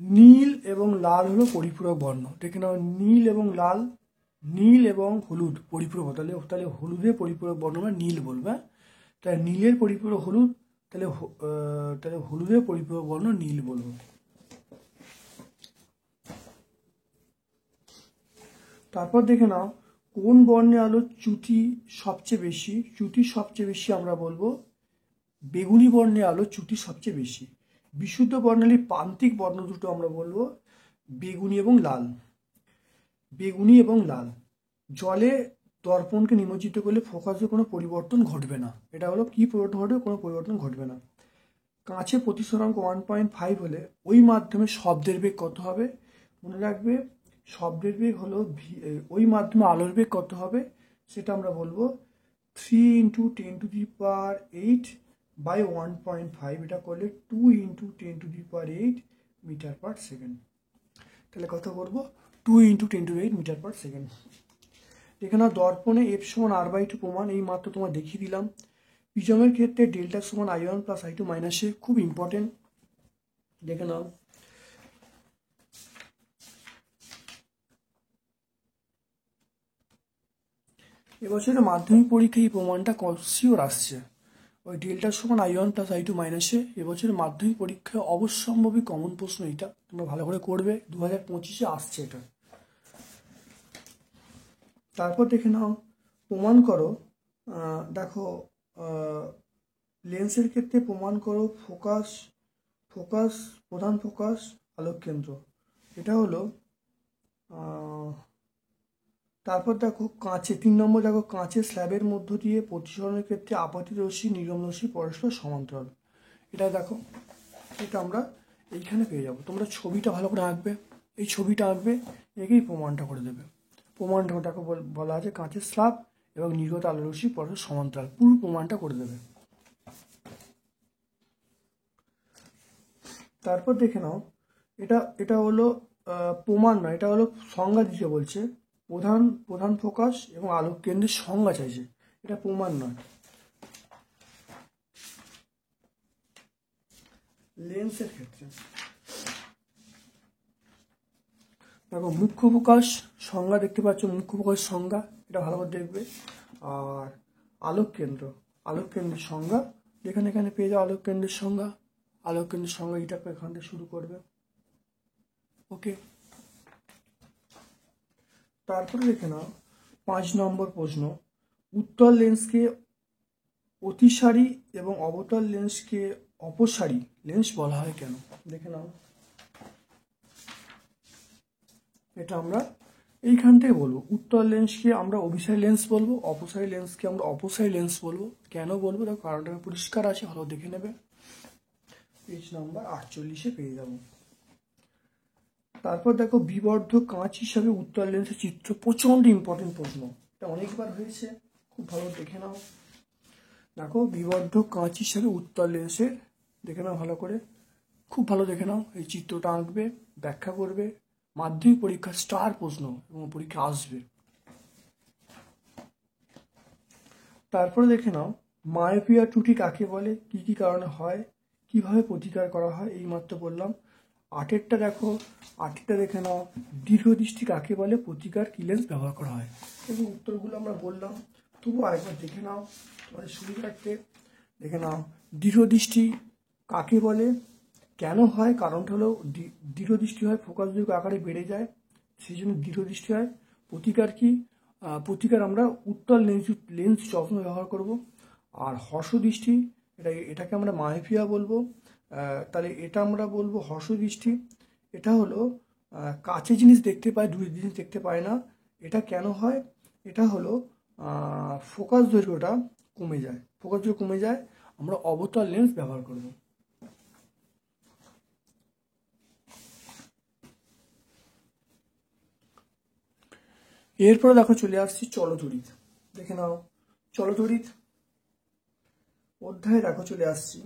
নীল এবং লাল হলো পরিপূরক বর্ণ। দেখে নাও, নীল এবং লাল, নীল এবং হলুদ পরিপূরক, তাহলে তাহলে হলুদের পরিপূরক বর্ণ আমরা নীল বলবো। তাহলে নীলের পরিপূরক হলুদ, তাহলে তাহলে হলুদের পরিপূরক বর্ণ নীল বলবো। তারপর দেখে নাও কোন বর্ণে আলোর চ্যুতি সবচেয়ে বেশি। চ্যুতি সবচেয়ে বেশি আমরা বলবো বেগুনি বর্ণে আলোর চ্যুতি সবচেয়ে বেশি। বিশুদ্ধ বর্ণালীর প্রান্তিক বর্ণ দুটো আমরা বলবো বেগুনি এবং লাল। বেগুনি এবং লাল। জলে দর্পণকে নিমজ্জিত করলে ফোকাসে কোনো পরিবর্তন ঘটবে না। এটা হলো কি পরিবর্তন ঘটবে, কোনো পরিবর্তন ঘটবে না। কাঁচে প্রতিসরাঙ্ক 1.5 হলে ওই মাধ্যমে শব্দের বেগ কত হবে? মনে রাখবে, শব্দের বেগ হলো ওই মাধ্যমে আলোর বেগ কত হবে সেটা আমরা বলবো 3 × 10⁸ বাই 1.5। এটা করলে 2 × 10⁸ মিটার/সেকেন্ড। তাহলে কত করবো? 2 × 10⁸ মিটার/সেকেন্ড। এখানে দর্পণে F=R/2 প্রমাণ, এই মাত্র তোমার দেখিয়ে দিলাম। প্রিজমের ক্ষেত্রে ডেল্টা সমান I1 + I2 - A, খুব ইম্পর্টেন্ট, দেখে নাও। এবছরে মাধ্যমিক পরীক্ষায় এই প্রমাণটা শিওর আসছে, ওই ডেল্টা সমান I1 + I2 - A। এবছরের মাধ্যমিক পরীক্ষায় অবশ্যম্ভাবী কমন প্রশ্ন এটা, তোমরা ভালো করে করবে, 2025-এ আসছে এটা। তারপর দেখে নাও, প্রমাণ করো, দেখো লেন্সের ক্ষেত্রে প্রমাণ করো প্রধান ফোকাস, আলোক কেন্দ্র, এটা হলো। তারপর দেখো কাঁচে 3 নম্বর, দেখো কাঁচের স্ল্যাবের মধ্য দিয়ে প্রতিসরণের ক্ষেত্রে আপতিত রশ্মি, নির্গম রশ্মি পরস্পর সমান্তরাল। এটা দেখো, এটা আমরা এইখানে পেয়ে যাবো। তোমরা ছবিটা ভালো করে আঁকবে, এই ছবিটা আঁকবে, একেই প্রমাণটা করে দেবে। প্রমাণটা দেখো বলা আছে কাঁচের স্ল্যাব এবং নির্গত আলোর রশ্মি পরস্পর সমান্তরাল, পুরো প্রমাণটা করে দেবে। তারপর দেখে নাও, এটা হলো প্রমাণ নয়, এটা হলো সংজ্ঞা দিতে বলছে। প্রধান ফোকাস এবং আলোক কেন্দ্রের সংজ্ঞা চাইছে, এটা প্রমাণ নয়। লেন্সের ক্ষেত্রে দেখো মুখ্য ফোকাস সংজ্ঞা দেখতে পাচ্ছ, মুখ্য ফোকাস সংজ্ঞা, এটা ভালো করে দেখবে। আর আলোক কেন্দ্রের সংজ্ঞা এখানে পেয়ে যাও। আলোক কেন্দ্রের সংজ্ঞা এটাকে এখান থেকে শুরু করবে। ওকে, তারপরে দেখে নাও 5 নম্বর প্রশ্ন, উত্তল লেন্সকে অতিসারী এবং অবতল লেন্সকে অপসারী লেন্স বলা হয় কেন? দেখে নাও, এটা আমরা এইখান থেকে বলবো। উত্তল লেন্সকে আমরা অভিসারী লেন্স বলবো, অপসারী লেন্সকে আমরা অপসারী লেন্স বলবো। কেন বলবো দেখো, কারণটা পরিষ্কার আছে, ভালো দেখে নেবে। পেজ নাম্বার 48-এ পেয়ে যাবো। তারপর দেখো বিবর্ধক কাঁচ হিসাবে উত্তল লেন্সের চিত্র, প্রচন্ড ইম্পর্টেন্ট প্রশ্ন, এটা অনেকবার হয়েছে, খুব ভালো দেখে নাও। দেখো বিবর্ধক কাঁচ হিসাবে উত্তল লেন্সের, দেখে নাও ভালো করে, খুব ভালো দেখে নাও। এই চিত্রটা আঁকবে, ব্যাখ্যা করবে, মাধ্যমিক পরীক্ষার স্টার প্রশ্ন এবং পরীক্ষা আসবে। তারপরে দেখে নাও মায়োপিয়া ত্রুটি কাকে বলে, কি কি কারণে হয়, কিভাবে প্রতিকার করা হয়, এই মাত্র বললাম। 8-এরটা দেখো, 8-এরটা দেখে নাও, দীর্ঘদৃষ্টি কাকে বলে, প্রতিকার কি লেন্স ব্যবহার করা হয়। এবং উত্তরগুলো আমরা বললাম, তবু আরেকবার দেখে নাও তোমাদের সুবিধার্থে। দেখে নাও দীর্ঘদৃষ্টি কাকে বলে, কেন হয়, কারণটা হলো দীর্ঘদৃষ্টি হয়, ফোকাস দৈর্ঘ্য আকারে বেড়ে যায়, সেই জন্য দীর্ঘদৃষ্টি হয়। প্রতিকার কি? প্রতিকার আমরা উত্তল লেন্স চশমা ব্যবহার করব। আর হর্ষদৃষ্টি, এটাকে আমরা মায়োপিয়া বলবো। তাহলে এটা আমরা বলবো হর্ষদৃষ্টি। এটা হলো কাছে জিনিস দেখতে পায়, দূরের জিনিস দেখতে পায় না। এটা কেন হয়? এটা হলো ফোকাস দৈর্ঘ্যটা কমে যায়। ফোকাস দৈর্ঘ্য কমে যায়, আমরা অবতল লেন্স ব্যবহার করব। এরপরে দেখো চলে আসছি চলতড়িৎ। দেখে নাও চলতড়িৎ অধ্যায়ে দেখো চলে আসছি।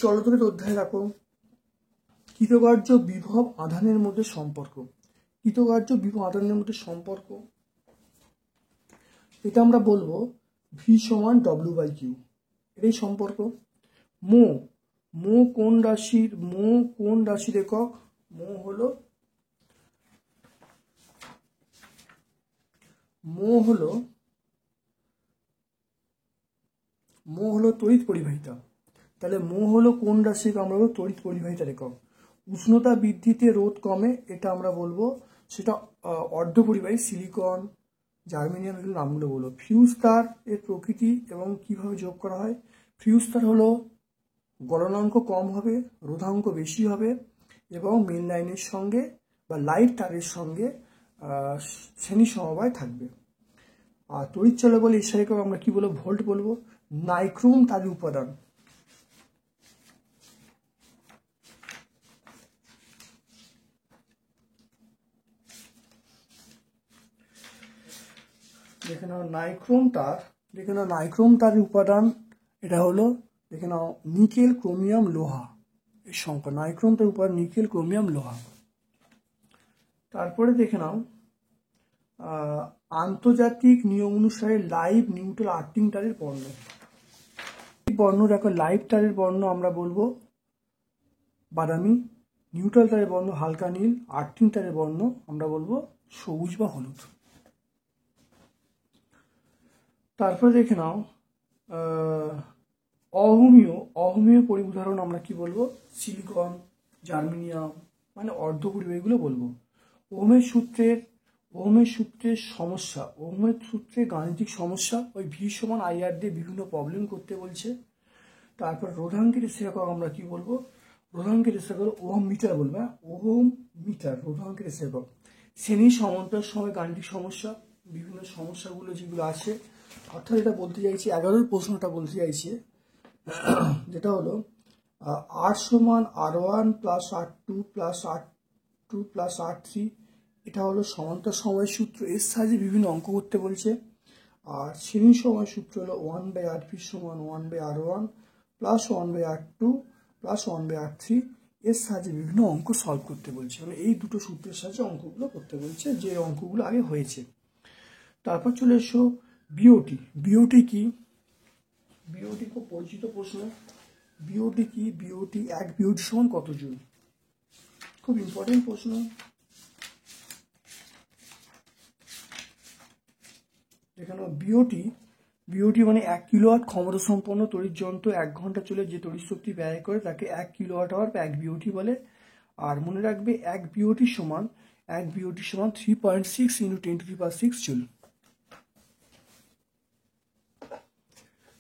চলতড়িৎ অধ্যায়ে দেখো কৃতকার্য বিভব আধানের মধ্যে সম্পর্ক। কৃতকার্য বিভব আধানের মধ্যে সম্পর্ক, এটা আমরা বলবো ভি সমান ডব্লিউ বাই কিউ, এটাই সম্পর্ক। মো, মো কোন রাশির, মো কোন রাশির একক? মো হলো তড়িৎ পরিবাহিতা। তাহলে মো হলো কোন রাশির? আমরা বলবো তড়িৎ পরিবাহিতার একক। উষ্ণতা বৃদ্ধিতে রোধ কমে, এটা আমরা বলবো সেটা অর্ধপরিবাহী, সিলিকন, জার্মেনিয়াম, এগুলো নামগুলো বলবো। ফিউজ তার এর প্রকৃতি এবং কিভাবে যোগ করা হয়। ফিউজ তার হলো গলনাঙ্ক কম হবে, রোধাঙ্ক বেশি হবে এবং মেন লাইনের সঙ্গে বা লাইট তারের সঙ্গে শ্রেণী সমবায় থাকবে। আর তড়িৎ চলে বলে এর সাথে আমরা কি বলবো? ভোল্ট বলবো। নাইক্রোম তারের উপাদান। দেখে নাও নাইক্রোম তার, দেখে নাও নাইক্রোম তারের উপাদান, এটা হলো দেখে নাও নিকেল, ক্রোমিয়াম, লোহা। এই সংখ্যা নাইক্রোম তার উপাদান নিকেল, ক্রোমিয়াম, লোহা। তারপরে দেখে নাও আন্তর্জাতিক নিয়ম অনুসারে লাইভ নিউট্রাল আর্থিং তারের বর্ণ। বর্ণ দেখো, লাইভ তারের বর্ণ আমরা বলবো বাদামি, নিউট্রাল তারের বর্ণ হালকা নীল, আর্থিং তারের বর্ণ আমরা বলবো সবুজ বা হলুদ। তারপরে দেখে নাও অহমীয় পরিউদাহরণ আমরা কি বলবো? সিলিকন, জার্মেনিয়াম, মানে অর্ধপরিবাহী, এগুলো বলবো। ওহমের সূত্রের সমস্যা, ওহমের সূত্রে গাণিতিক সমস্যা, ওই ভি সমান আইআর দিয়ে বিভিন্ন প্রবলেম করতে বলছে। তারপর রোধাঙ্কের একক আমরা কি বলবো? রোধাঙ্কের একক ওহম মিটার বলবো, ওহম মিটার রোধাঙ্কের একক। শ্রেণী সমান্তরাল সময় গাণিতিক সমস্যা, বিভিন্ন সমস্যাগুলো যেগুলো আছে, অর্থাৎ এটা বলতে চাইছি 11 প্রশ্নটা বলতে চাইছে, যেটা হলো আর সমান R1 plus R2 plus R2 plus R3, এটা হলো সমান্তরাল সময় সূত্র, এর সাহায্যে বিভিন্ন অঙ্ক করতে বলছে। আর শ্রেণী সময় সূত্র হলো 1/RP সমান 1/R1 plus 1/R2 plus 1/R3, এর সাহায্যে বিভিন্ন অঙ্ক সলভ করতে বলছে। মানে এই দুটো সূত্রের সাহায্যে অঙ্কগুলো করতে বলছে, যে অঙ্কগুলো আগে হয়েছে। তারপর চলে এসো বিওটি। বিওটি কি? বিওটি খুব পরিচিত প্রশ্ন। বিওটি কি? বিওটি, এক বিওটি সমান কত জুল? খুব ইম্পর্টেন্ট প্রশ্ন। এখানে বিওটি মানে 1 কিলোওয়াট ক্ষমতা সম্পন্ন তড়িৎ যন্ত্র 1 ঘন্টা চলে যে তড়িৎ শক্তি ব্যয় করে তাকে 1 কিলোওয়াট আওয়ার বা 1 বিওটি বলে। আর মনে রাখবে 1 বিওটি সমান 3.6 × 10⁶ জুল।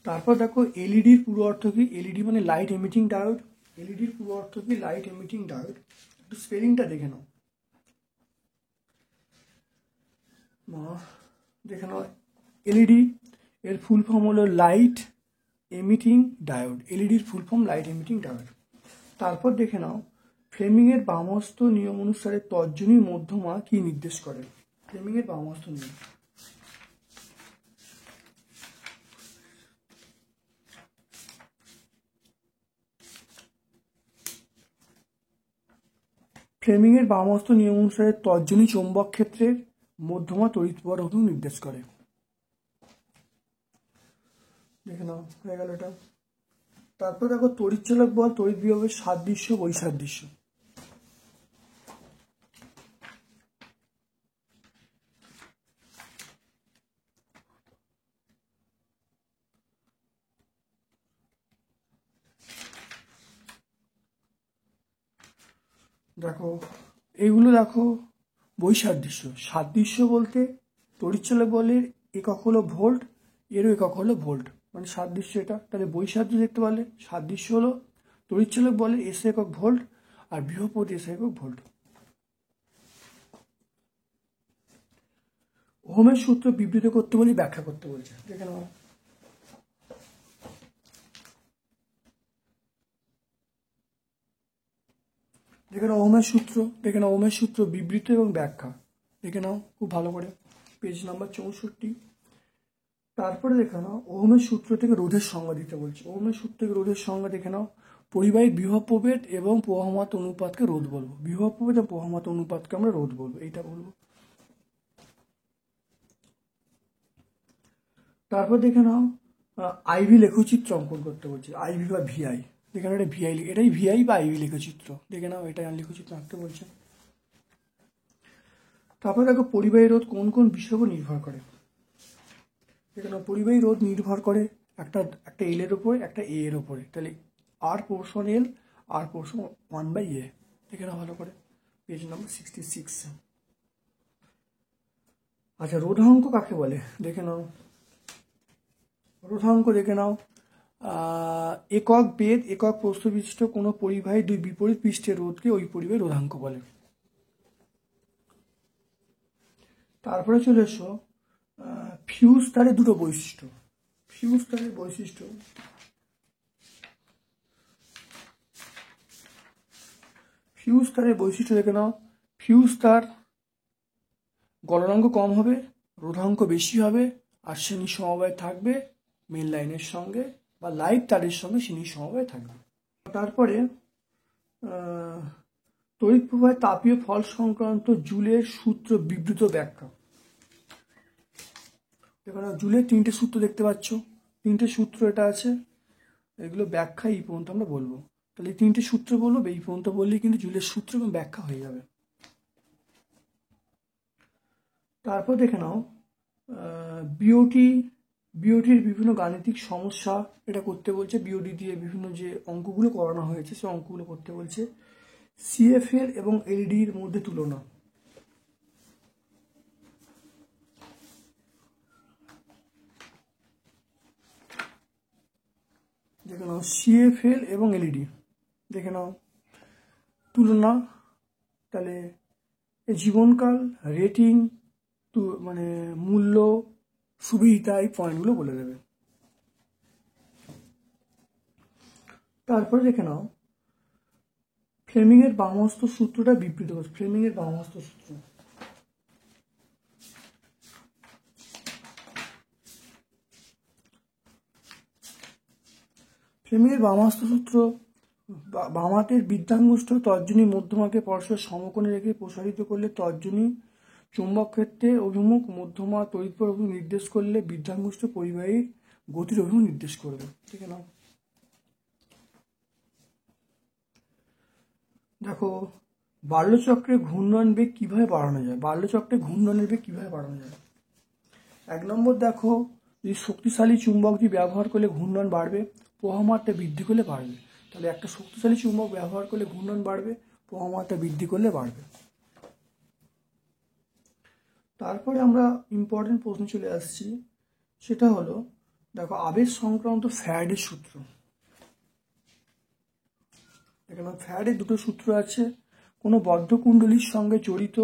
তারপর দেখো এলইডির পুরো অর্থ কি? এলইডি মানে লাইট এমিটিং ডায়োড। এলইডির পুরো অর্থ কি? Light emitting diode. একটু স্পেলিংটা দেখে নাও। এলইডি এর ফুল ফর্ম হলো লাইট এমিটিং ডায়োড। এলইডির full form light emitting diode. তারপর দেখে নাও ফ্লেমিংয়ের বামহস্ত নিয়ম অনুসারে তর্জনী মধ্যমা কি নির্দেশ করে? ফ্লেমিংয়ের বামহস্ত নিয়ম। ফ্লেমিংয়ের বামহস্ত নিয়ম অনুসারে তর্জনী চৌম্বক ক্ষেত্রের মধ্যমা তড়িৎ প্রবাহ নির্দেশ করে। দেখে নাও, হয়ে গেল এটা। তারপর দেখো তড়িৎচালক বল, তড়িৎ বিভবের সাদৃশ্য, বৈসাদৃশ্য। দেখো এইগুলো দেখো বৈসাদৃশ্য। সাদৃশ্য বলতে তড়িৎচালক বলের একক হলো ভোল্ট, এরও একক হলো ভোল্ট। মানে সাদৃশ্য এটা। তাহলে বৈসাদৃশ্য দেখতে পারলে সাদৃশ্য হলো তড়িৎচালক বলে এসআই একক ভোল্ট আর বিভব এসআই একক ভোল্ট। ওহমের সূত্র বিবৃত করতে বলি ব্যাখ্যা করতে বলছে, দেখে নাও। দেখে নাও ওহমের সূত্র, দেখে নাও ওহমের সূত্র বিবৃত এবং ব্যাখ্যা, দেখে নাও খুব ভালো করে, পেজ নাম্বার 64। তারপরে দেখে নাও ওহমের সূত্র থেকে রোধের সংজ্ঞা দিতে বলছে। ওহমের সূত্র থেকে রোধের সংজ্ঞা দেখে নাও। পরিবাহীর বিভব প্রভেদ এবং প্রবাহমাত্র অনুপাতকে রোধ বলবো, বিভব প্রভেদ এবং প্রবাহমাত্র অনুপাতকে আমরা রোধ বলবো, এইটা বলবো। তারপর দেখে নাও আইভি লেখচিত্র অঙ্কন করতে বলছে, আইভি বা ভিআই। দেখে নাও এটা ভিআই, এটাই ভিআই বা আইভি লেখচিত্র, দেখে নাও এটা লেখচিত্র আঁকতে বলছে। তারপরে দেখো পরিবাহী রোধ কোন কোন বিষয়ের উপর নির্ভর করে। দেখে নাও পরিবাহী রোধ নির্ভর করে একটা এল এর উপরে, একটা এ এর উপরে। তাহলে আর পোর্শন এল, আর পোর্শন 1/a, দেখে নাও ভালো করে, পেজ নাম্বার 66। আচ্ছা রোধাঙ্ক কাকে বলে দেখে নাও। রোধাঙ্ক দেখে নাও একক বেদ একক প্রস্থ বিশিষ্ট কোনো পরিবাহী দুই বিপরীত পৃষ্ঠের রোধকে ওই পরিবাহী রোধাঙ্ক বলে। তারপরে চলে এসো ফিউজ তারের দুটো বৈশিষ্ট্য। ফিউজ তারের বৈশিষ্ট্য, ফিউজ তারের বৈশিষ্ট্য দেখে নাও। ফিউজ তার গলনাঙ্ক কম হবে, রোধাঙ্ক বেশি হবে, আর শ্রেণী সমবায় থাকবে মেন লাইনের সঙ্গে বা লাইভ তারের সঙ্গে শ্রেণী সমবায় থাকবে। তারপরে তড়িৎ প্রবাহে তাপীয় ফল সংক্রান্ত জুলের সূত্র বিবৃত ব্যাখ্যা। দেখো জুলের তিনটে সূত্র দেখতে পাচ্ছ, তিনটে সূত্র এটা আছে, এগুলো ব্যাখ্যা এই পর্যন্ত আমরা বলবো। তাহলে এই তিনটে সূত্র বলবো, এই পর্যন্ত বললেই কিন্তু জুলের সূত্র এবং ব্যাখ্যা হয়ে যাবে। তারপর দেখে নাও বিওটির বিভিন্ন গাণিতিক সমস্যা এটা করতে বলছে। বিওটি দিয়ে বিভিন্ন যে অঙ্কগুলো করানো হয়েছে সেই অঙ্কগুলো করতে বলছে। সিএফএল এবং এলইডির মধ্যে তুলনা। দেখে নাও সিএফএল এবং এলইডি, দেখে নাও তুলনা। তাহলে জীবনকাল, রেটিং, মানে মূল্য, সুবিধা, এই পয়েন্টগুলো বলে দেবে। তারপরে দেখে নাও ফ্লেমিং এর বামহস্ত সূত্রটা বিবৃত করছে। ফ্লেমিং এর বামহস্ত সূত্র, ফ্লেমিং এর বামহস্ত সূত্র, বাম হাতের বৃদ্ধাঙ্গুষ্ঠ তর্জনী মধ্যমাকে পরস্পর সমকোণে রেখে প্রসারিত করলে তর্জনী চুম্বক ক্ষেত্রে অভিমুখ, মধ্যমা তড়িৎ অভিমুখ নির্দেশ করলে বৃদ্ধাঙ্গুষ্ঠ পরিবাহীর গতির অভিমুখ নির্দেশ করবে। ঠিক আছে নাও। দেখো বাল্যচক্রে ঘূর্ণন বেগ কিভাবে বাড়ানো যায়। বাল্যচক্রে ঘূর্ণনের বেগ কিভাবে বাড়ানো যায়। 1 নম্বর দেখো যদি শক্তিশালী চুম্বকটি ব্যবহার করলে ঘূর্ণন বাড়বে, প্রবাহমাত্রা বৃদ্ধি করলে বাড়বে। তাহলে একটা শক্তিশালী চুম্বক ব্যবহার করলে ঘূর্ণন বাড়বে, প্রবাহমাত্রা বৃদ্ধি করলে বাড়বে। তারপরে আমরা ইম্পর্টেন্ট প্রশ্ন চলে আসছি, সেটা হলো দেখো আবেশ সংক্রান্ত ফ্যারাডের সূত্র। এখানে ফ্যারাডের দুটো সূত্র আছে। কোনো বদ্ধ কুণ্ডলীর সঙ্গে জড়িত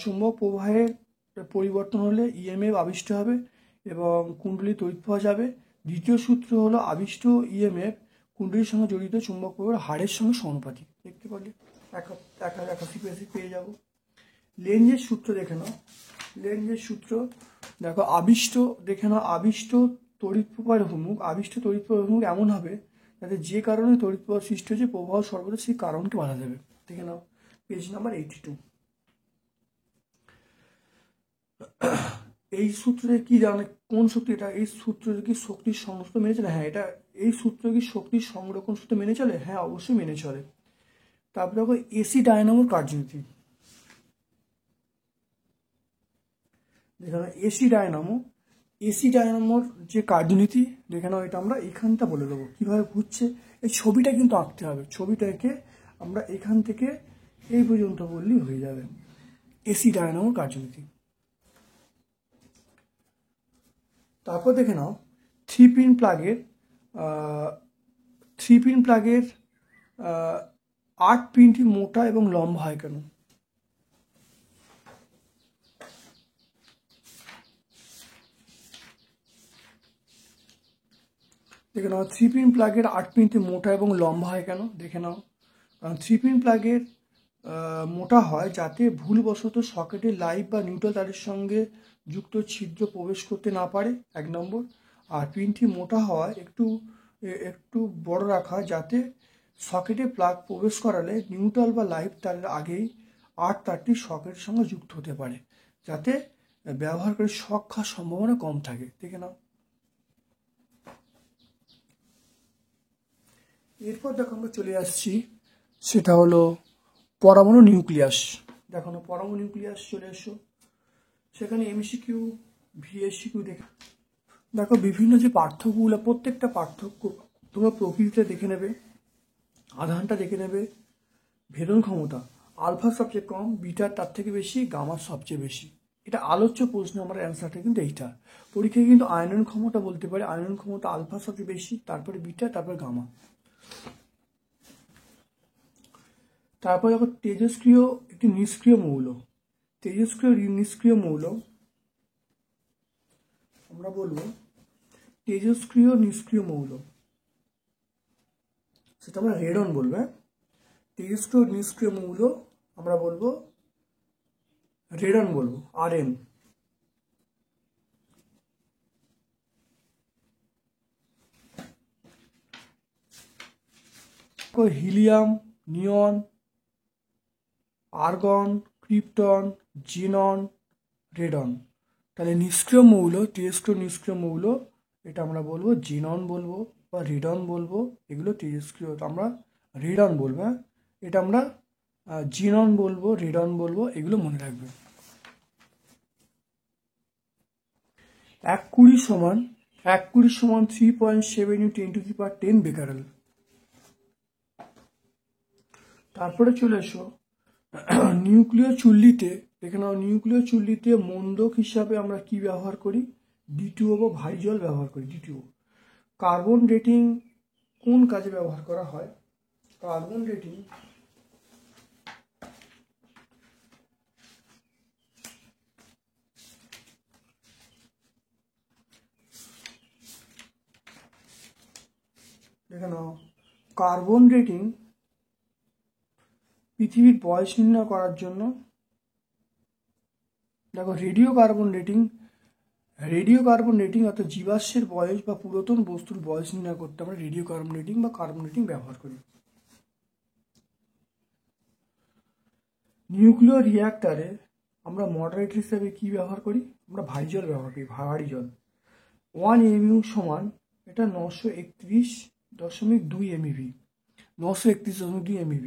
চুম্বক প্রবাহের পরিবর্তন হলে ইএমএফ আবিষ্ট হবে এবং কুণ্ডলী তড়িৎ পাওয়া যাবে। দ্বিতীয় সূত্র হলো আবিষ্ট ইএমএফ কুণ্ডলীর সঙ্গে জড়িত চুম্বক প্রবাহের হারের সঙ্গে সমানুপাতিক। দেখতে পারলে 81 পেয়ে যাব। লেঞ্জের সূত্র দেখে নাও। লেঞ্জের সূত্র দেখো আবিষ্ট, দেখে নাও আবিষ্ট তড়িৎ প্রবাহের অভিমুখ, আবিষ্ট তড়িৎ প্রবাহের অভিমুখ এমন হবে যাতে যে কারণে তড়িৎ প্রবাহ সৃষ্টি হয়েছে প্রবাহ সর্বদা সেই কারণকে বাধা দেবে। দেখে নাও পেজ নাম্বার 82। এই সূত্রে কি জানে কোন শক্তি এটা, এই সূত্র কি শক্তির সংরক্ষণ মেনে চলে? হ্যাঁ, এটা এই সূত্র কি শক্তির সংরক্ষণ সূত্র মেনে চলে? হ্যাঁ, অবশ্যই মেনে চলে। তারপরে দেখো এসি ডায়নামোর কার্যনীতি। দেখে নাও এসি ডায়নামোর যে কার্যনীতি, দেখে নাও এটা আমরা এখানটা বলে দেবো কিভাবে ঘুরছে। এই ছবিটা কিন্তু আঁকতে হবে, ছবিটাকে আমরা এখান থেকে এই পর্যন্ত বললেই হয়ে যাবে। এসি ডায়নামোর কার্যনীতি। তারপর দেখে নাও থ্রি পিন প্লাগের 8 পিনটি মোটা এবং লম্বা হয় কেন? দেখে নাও, থ্রি পিন প্লাগের 8 পিনটি মোটা এবং লম্বা হয় কেন? দেখে নাও, কারণ থ্রি পিন প্লাগের মোটা হয় যাতে ভুলবশত সকেটে লাইভ বা নিউট্রাল তারের সঙ্গে যুক্ত ছিদ্র প্রবেশ করতে না পারে, 1 নম্বর। আর পিনটি মোটা হওয়ায় একটু বড় রাখা যাতে সকেটে প্লাগ প্রবেশ করালে নিউট্রাল বা লাইভ তারের আগেই 8 তারটি সকেটের সঙ্গে যুক্ত হতে পারে, যাতে ব্যবহারকারীর শক খাওয়ার সম্ভাবনা কম থাকে। দেখে নাও। এরপর দেখো আমরা চলে আসছি, সেটা হলো পরমাণু নিউক্লিয়াস। দেখো না, পরমাণু নিউক্লিয়াস চলে এসো। সেখানে এমসিকিউ, ভিএসিকিউ দেখো বিভিন্ন যে পার্থক্যগুলো, প্রত্যেকটা পার্থক্য তোমরা প্রকৃতিতে দেখে নেবে, আধানটা দেখে নেবে, ভেদন ক্ষমতা, আলফা সবচেয়ে কম, বিটা তার থেকে বেশি, গামা সবচেয়ে বেশি। এটা আলোচ্য প্রশ্ন, আমার অ্যান্সারটা কিন্তু এইটা। পরীক্ষায় কিন্তু আয়নন ক্ষমতা বলতে পারে, আয়নন ক্ষমতা আলফা সবচেয়ে বেশি, তারপরে বিটা, তারপরে গামা। তারপর দেখো তেজস্ক্রিয় একটি নিষ্ক্রিয় মৌল। তেজস্ক্রিয় নিষ্ক্রিয় মৌল আমরা বলবো তেজস্ক্রিয় নিষ্ক্রিয় মৌল, সেটা আমরা রেডন বলবো। তেজস্ক্রিয় নিষ্ক্রিয় মৌল আমরা বলবো রেডন বলবো, আরএন। হিলিয়াম, নিয়ন, আর্গন, ক্রিপ্টন, জিনন, রেডন। তাহলে নিষ্ক্রিয় মৌল, তেজস্ক্রিয় নিষ্ক্রিয় মৌল, এটা আমরা বলবো জিনন বলবো বা রেডন বলবো। এগুলো তেজস্ক্রিয়, আমরা রেডন বলবো। এটা আমরা জিনন বলবো, রেডন বলবো, এগুলো মনে রাখবে। 1 সমান 3.7 × 10⁻10 বেকারেল। তারপরে চলে এসো নিউক্লিয় চুল্লিতে। দেখে নাও, নিউক্লিয় চুল্লিতে মন্দক হিসাবে আমরা কি ব্যবহার করি? D2O বা ভারী জল ব্যবহার করি, D2O। কার্বন ডেটিং কোন কাজে ব্যবহার করা হয়? কার্বন ডেটিং দেখে নাও, কার্বন ডেটিং পৃথিবীর বয়স নির্ণয় করার জন্য। দেখো, রেডিও কার্বন ডেটিং অর্থাৎ জীবাশ্মের বয়স বা পুরাতন বস্তুর বয়স নির্ণয় করতে আমরা রেডিও কার্বন ডেটিং বা কার্বন ডেটিং ব্যবহার করি। নিউক্লিয় রিঅ্যাক্টরে আমরা মডারেটর হিসেবে কি ব্যবহার করি? আমরা ভারী জল ব্যবহার করি, ভারী জল। 1 mu সমান, এটা 931.2 MeV, 931.2 MeV।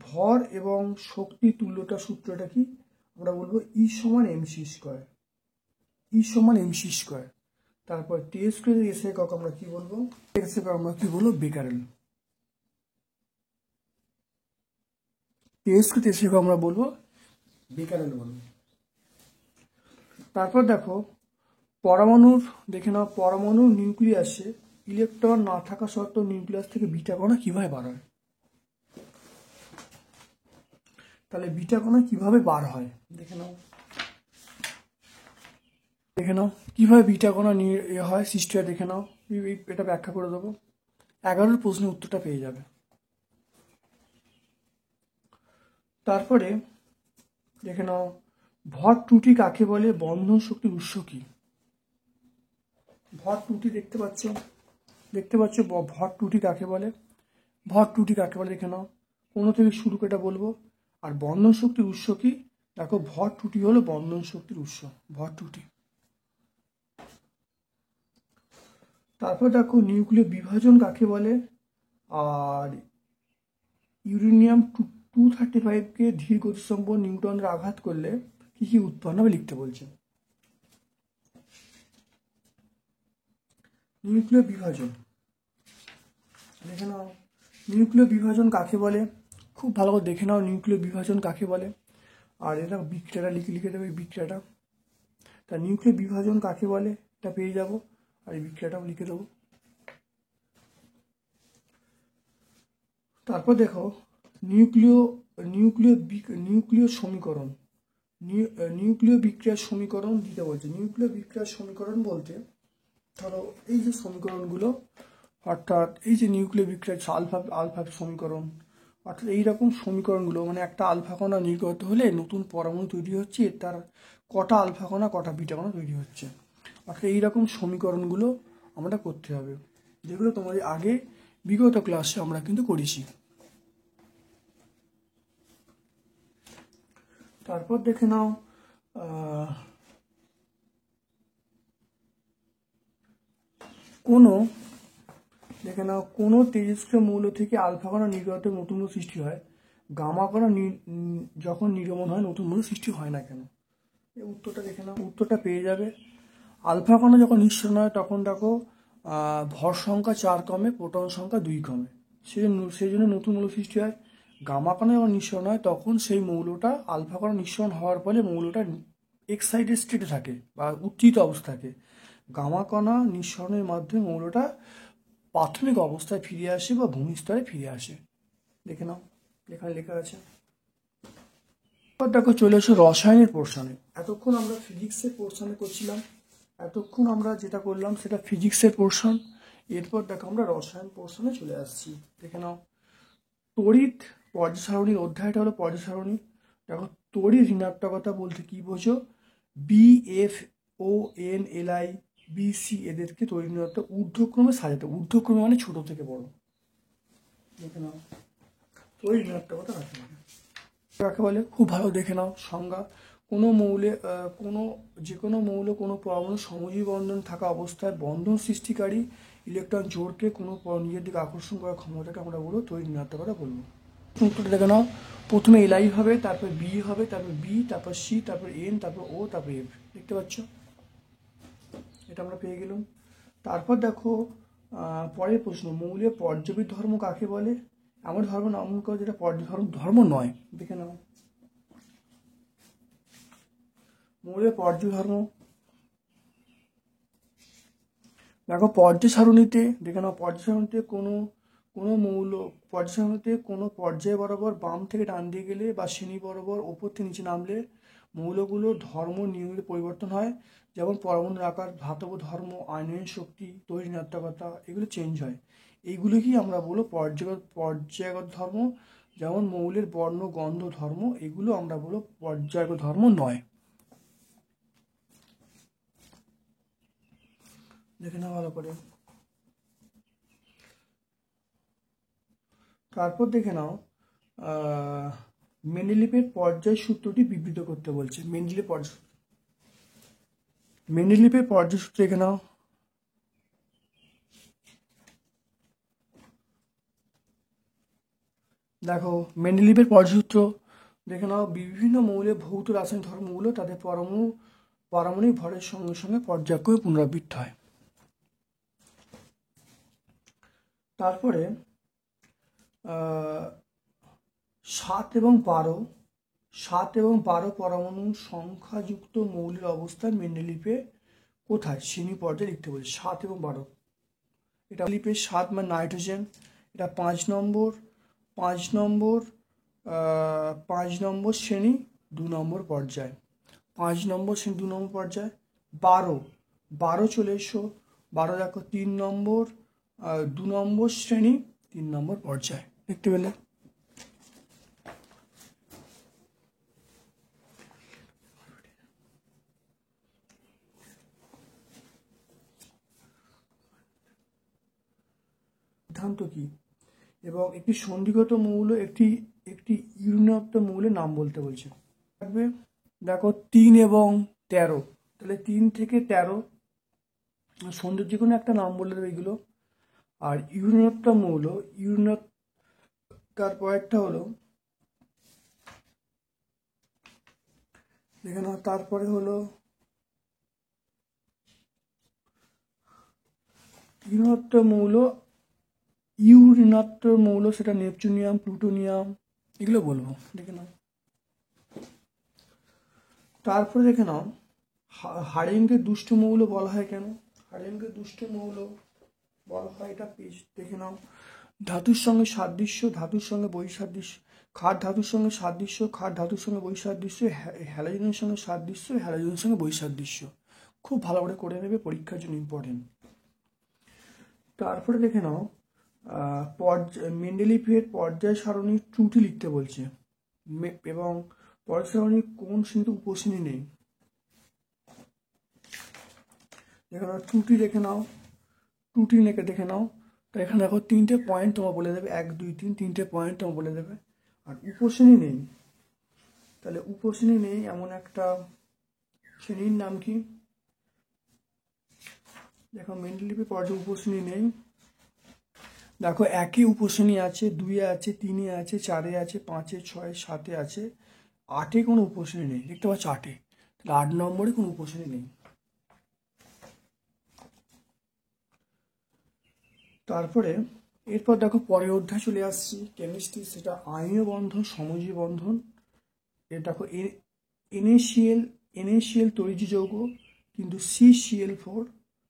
ভর এবং শক্তি তুল্যতা সূত্রটা কি? আমরা বলবো E সমান mc², E সমান mc²। তারপর তেজস্ক্রিয় এস একক আমরা কি বলবো? বেকারেল। তেজস্ক্রিয় এস একক আমরা বলবো বেকারেল বলবো। তারপর দেখো পরমাণুর, দেখে নাও, পরমাণুর নিউক্লিয়াসে ইলেকট্রন না থাকা সত্ত্বেও নিউক্লিয়াস থেকে বিটা কণা কিভাবে বার হয়? তাহলে বিটা কণা কিভাবে বার হয় দেখে নাও কিভাবে বিটা কণা হয়, সৃষ্টি হয়, দেখে নাও। এটা ব্যাখ্যা করে দেবো, 11 প্রশ্নের উত্তরটা পেয়ে যাবে। তারপরে দেখে নাও, ভর ত্রুটি কাকে বলে? বন্ধন শক্তির উৎস কি? ভর ত্রুটি দেখতে পাচ্ছ, ভর ত্রুটি কাকে বলে? দেখে নাও, কোনো থেকে শুরু করে এটা বলবো। আর বন্ধন শক্তির উৎস কি? দেখো, ভর ত্রুটি হলো বন্ধন শক্তির উৎস, ভর ত্রুটি। তারপর দেখো, নিউক্লিয় বিভাজন কাকে বলে? আর ইউরেনিয়াম 235-কে ধীর গতিসম্পন্ন নিউট্রনের আঘাত করলে কি কি উৎপন্ন হবে লিখতে বলছে। নিউক্লিয় বিভাজন দেখে নাও, নিউক্লিয় বিভাজন কাকে বলে? খুব ভালো করে দেখে নাও, নিউক্লিয় বিভাজন কাকে বলে। আর এটা বিক্রিয়াটা লিখে দেবে, বিক্রিয়াটা। তা নিউক্লিয় বিভাজন কাকে বলে এটা পেয়ে যাব। আর এই বিক্রিয়াটাও লিখে দেবো। তারপর দেখো নিউক্লিয় সমীকরণ, নিউক্লিয় বিক্রিয়ার সমীকরণ দিতে বলছে। নিউক্লিয় বিক্রিয়ার সমীকরণ বলতে ধরো এই যে সমীকরণগুলো, অর্থাৎ এই যে নিউক্লিয় বিক্রিয়া আলফা সমীকরণ, অর্থাৎ এইরকম সমীকরণগুলো, মানে একটা আলফা কণা নির্গত হলে নতুন পরমাণু তৈরি হচ্ছে, তার কটা আলফা কণা কটা বিটা কণা তৈরি হচ্ছে, অর্থাৎ এইরকম সমীকরণগুলো আমরা করতে হবে, যেগুলো তোমাদের আগে বিগত ক্লাসে আমরা কিন্তু করেছি। তারপর দেখে নাও কোনো তেজস্ক্রিয় মৌল থেকে আলফা কণা নির্গত নতুন মৌল সৃষ্টি হয়, গামা কণা যখন নির্গমন হয় নতুন মৌল সৃষ্টি হয় না কেন? এই উত্তরটা দেখে নাও, উত্তরটা পেয়ে যাবে। আলফা কণা যখন নিঃসরণ হয় তখন দেখো ভর সংখ্যা 4 কমে, প্রোটন সংখ্যা 2 কমে, সেই জন্য নতুন মৌল সৃষ্টি হয়। গামা কণা যখন নিঃসরণ হয় তখন সেই মৌলটা আলফা কণা নিঃসরণ হওয়ার ফলে মৌলটা এক্সাইটেড স্টেটে থাকে বা উত্তেজিত অবস্থা থাকে। গামা কণা নিঃসরণের মাধ্যমে মৌলটা প্রাথমিক অবস্থায় ফিরে আসে বা ভূমিস্তরে ফিরে আসে। দেখে নাও, এখানে লেখা আছে। এবার দেখো চলে এসো রসায়নের পোর্শনে। এতক্ষণ আমরা ফিজিক্সের পোর্শনে করছিলাম, এতক্ষণ আমরা যেটা করলাম সেটা ফিজিক্সের পোর্শন। এরপর দেখো আমরা রসায়ন পোর্শনে চলে আসছি। দেখে নাও, তড়িৎ পর্যায় সারণীর অধ্যায়টা হলো পর্যায় সারণী। দেখো তড়িৎ ঋণাত্মকতা বলতে কি বোঝো? BFONLI BC এদেরকে তড়িৎ ঋণাত্মক ঊর্ধ্বক্রমে সাজাতে, ঊর্ধ্বক্রমে মানে ছোট থেকে বড়। দেখে নাও তড়িৎ ঋণাত্মকতা কাকে বলে, খুব ভালো দেখে নাও সংজ্ঞা। কোনো মৌলে যে কোনো মৌল কোনো পরমাণু সমজীবী বন্ধন থাকা অবস্থায় বন্ধন সৃষ্টিকারী ইলেকট্রন জোড়কে কোনো নিজের দিকে আকর্ষণ করার ক্ষমতাকে আমরা বলবো তড়িৎ ঋণাত্মকতা বলবো। উত্তরটা দেখে নাও, প্রথমে LI হবে, তারপর B হবে, তারপর B, তারপর C, তারপর N, তারপর O, তারপর F। দেখতে পাচ্ছ, এটা আমরা পেয়ে গেলাম। তারপর দেখো পরের প্রশ্ন, মৌলের পর্যায়বৃত্ত ধর্ম কাকে বলে? এমন ধর্ম নাম করো যেটা ধর্ম নয়। দেখে নাও, মৌলের পর্যায় ধর্ম। দেখো পর্যায় সারণীতে, দেখে নাও পর্যায় সারণীতে কোনো মৌল, পর্যায় সারণীতে কোনো পর্যায় বরাবর বাম থেকে ডান দিকে গেলে বা শ্রেণী বরাবর ওপর থেকে নিচে নামলে মৌলগুলোর ধর্ম নিয়মিত পরিবর্তন হয়। যেমন পরমাণুর আকার, ধাতব ধর্ম, আয়নন শক্তি, তড়িৎ ঋণাত্মকতা, এগুলো চেঞ্জ হয়। এইগুলোকেই আমরা বলবো পর্যায়গত ধর্ম। যেমন মৌলের বর্ণ, গন্ধ, ধর্ম, এগুলো আমরা বলবো পর্যায়গত ধর্ম নয়। দেখে নাও ভালো করে। তারপর দেখে নাও মেন্ডেলিভের পর্যায় সূত্রটি বিবৃত করতে বলছে। মেন্ডেলিভের পর্যায় সূত্র দেখে নাও। দেখো মেন্ডেলিভের পর্যায় সূত্র দেখে নাও, বিভিন্ন মৌলের ভৌত রাসায়নিক ধর্মগুলো তাদের পারমাণবিক ভরের সঙ্গে সঙ্গে পর্যায়ক্রমে পুনরাবৃত্ত হয়। তারপরে 7 এবং 12 পরমাণু সংখ্যাযুক্ত মৌলের অবস্থান মেন্ডেলিভে কোথায় শ্রেণী পর্যায়ে লিখতে বলছে। 7 এবং 12, এটা মেন্ডেলিভে 7 মানে নাইট্রোজেন, এটা 5 নম্বর শ্রেণী 2 নম্বর পর্যায়। 5 নম্বর শ্রেণী 2 নম্বর পর্যায়। 12 চলে এসো, 12 দেখো 3 নম্বর 2 নম্বর শ্রেণী 3 নম্বর পর্যায়। দেখতে পেলে? সিদ্ধান্ত কি? এবং একটি সন্ধিগত মৌল একটি ইউনিয়ন মৌলের নাম বলতে বলছে। থাকবে দেখো 3 এবং 13, তাহলে 3 থেকে 13 সন্ধির যে কোনো একটা নাম বলে দেবে এগুলো। আর ইউনিয়ন মৌল, তার পরেরটা হলো দেখে নাও, তারপরে হলো ইউরেনাত্মক মৌল, সেটা নেপচুনিয়াম, প্লুটোনিয়াম, এগুলো বলবো। দেখে নাও। তারপরে দেখে নাও হারিনকে দুষ্ট মৌল বলা হয় কেন? হাইড্রোজেনকে দুষ্ট মৌল বলা হয়। এটা পেজ দেখে নাও। ধাতুর সঙ্গে সাদৃশ্য, ধাতুর সঙ্গে বৈসাদৃশ্য, ক্ষার ধাতুর সঙ্গে সাদৃশ্য, ক্ষার ধাতুর সঙ্গে বৈসাদৃশ্য, হ্যালোজেনের সঙ্গে সাদৃশ্য, হ্যালোজেনের সঙ্গে বৈসাদৃশ্য। খুব ভালো করে নেবে, পরীক্ষার জন্য ইম্পর্টেন্ট। তারপরে দেখে নাও মেন্ডেলিভের পর্যায় সারণীর ত্রুটি লিখতে বলছে, এবং পর্যায় সারণীর কোন শ্রেণীতে উপশ্রেণী নেই। দেখে নাও ত্রুটি, দেখে নাও ত্রুটি দেখে নাও। তো এখানে দেখো 3টে পয়েন্ট তোমার বলে দেবে, 1 2 3, 3টে পয়েন্ট তোমার বলে দেবে। আর উপশ্রেণী নেই, তাহলে উপশ্রেণী নেই এমন একটা শ্রেণীর নাম কি? দেখো মেন্ডেলিভের পর্যায়ে উপশ্রেণী নেই। দেখো 1-এ উপশ্রেণী আছে, 2-এ আছে, 3-এ আছে, 4-এ আছে, 5-এ, 6-এ, 7-এ আছে, 8-এ কোনো উপশ্রেণী নেই। দেখতে পাচ্ছ 8-এ, তাহলে 8 নম্বরে কোনো উপশ্রেণী নেই। তারপরে এরপর দেখো পরের অধ্যায় চলে আসছি কেমিস্ট্রি, সেটা আয়নীয় বন্ধন, সমযোজী বন্ধন। এর দেখো NaCl তরিজী যৌগ, কিন্তু CCl4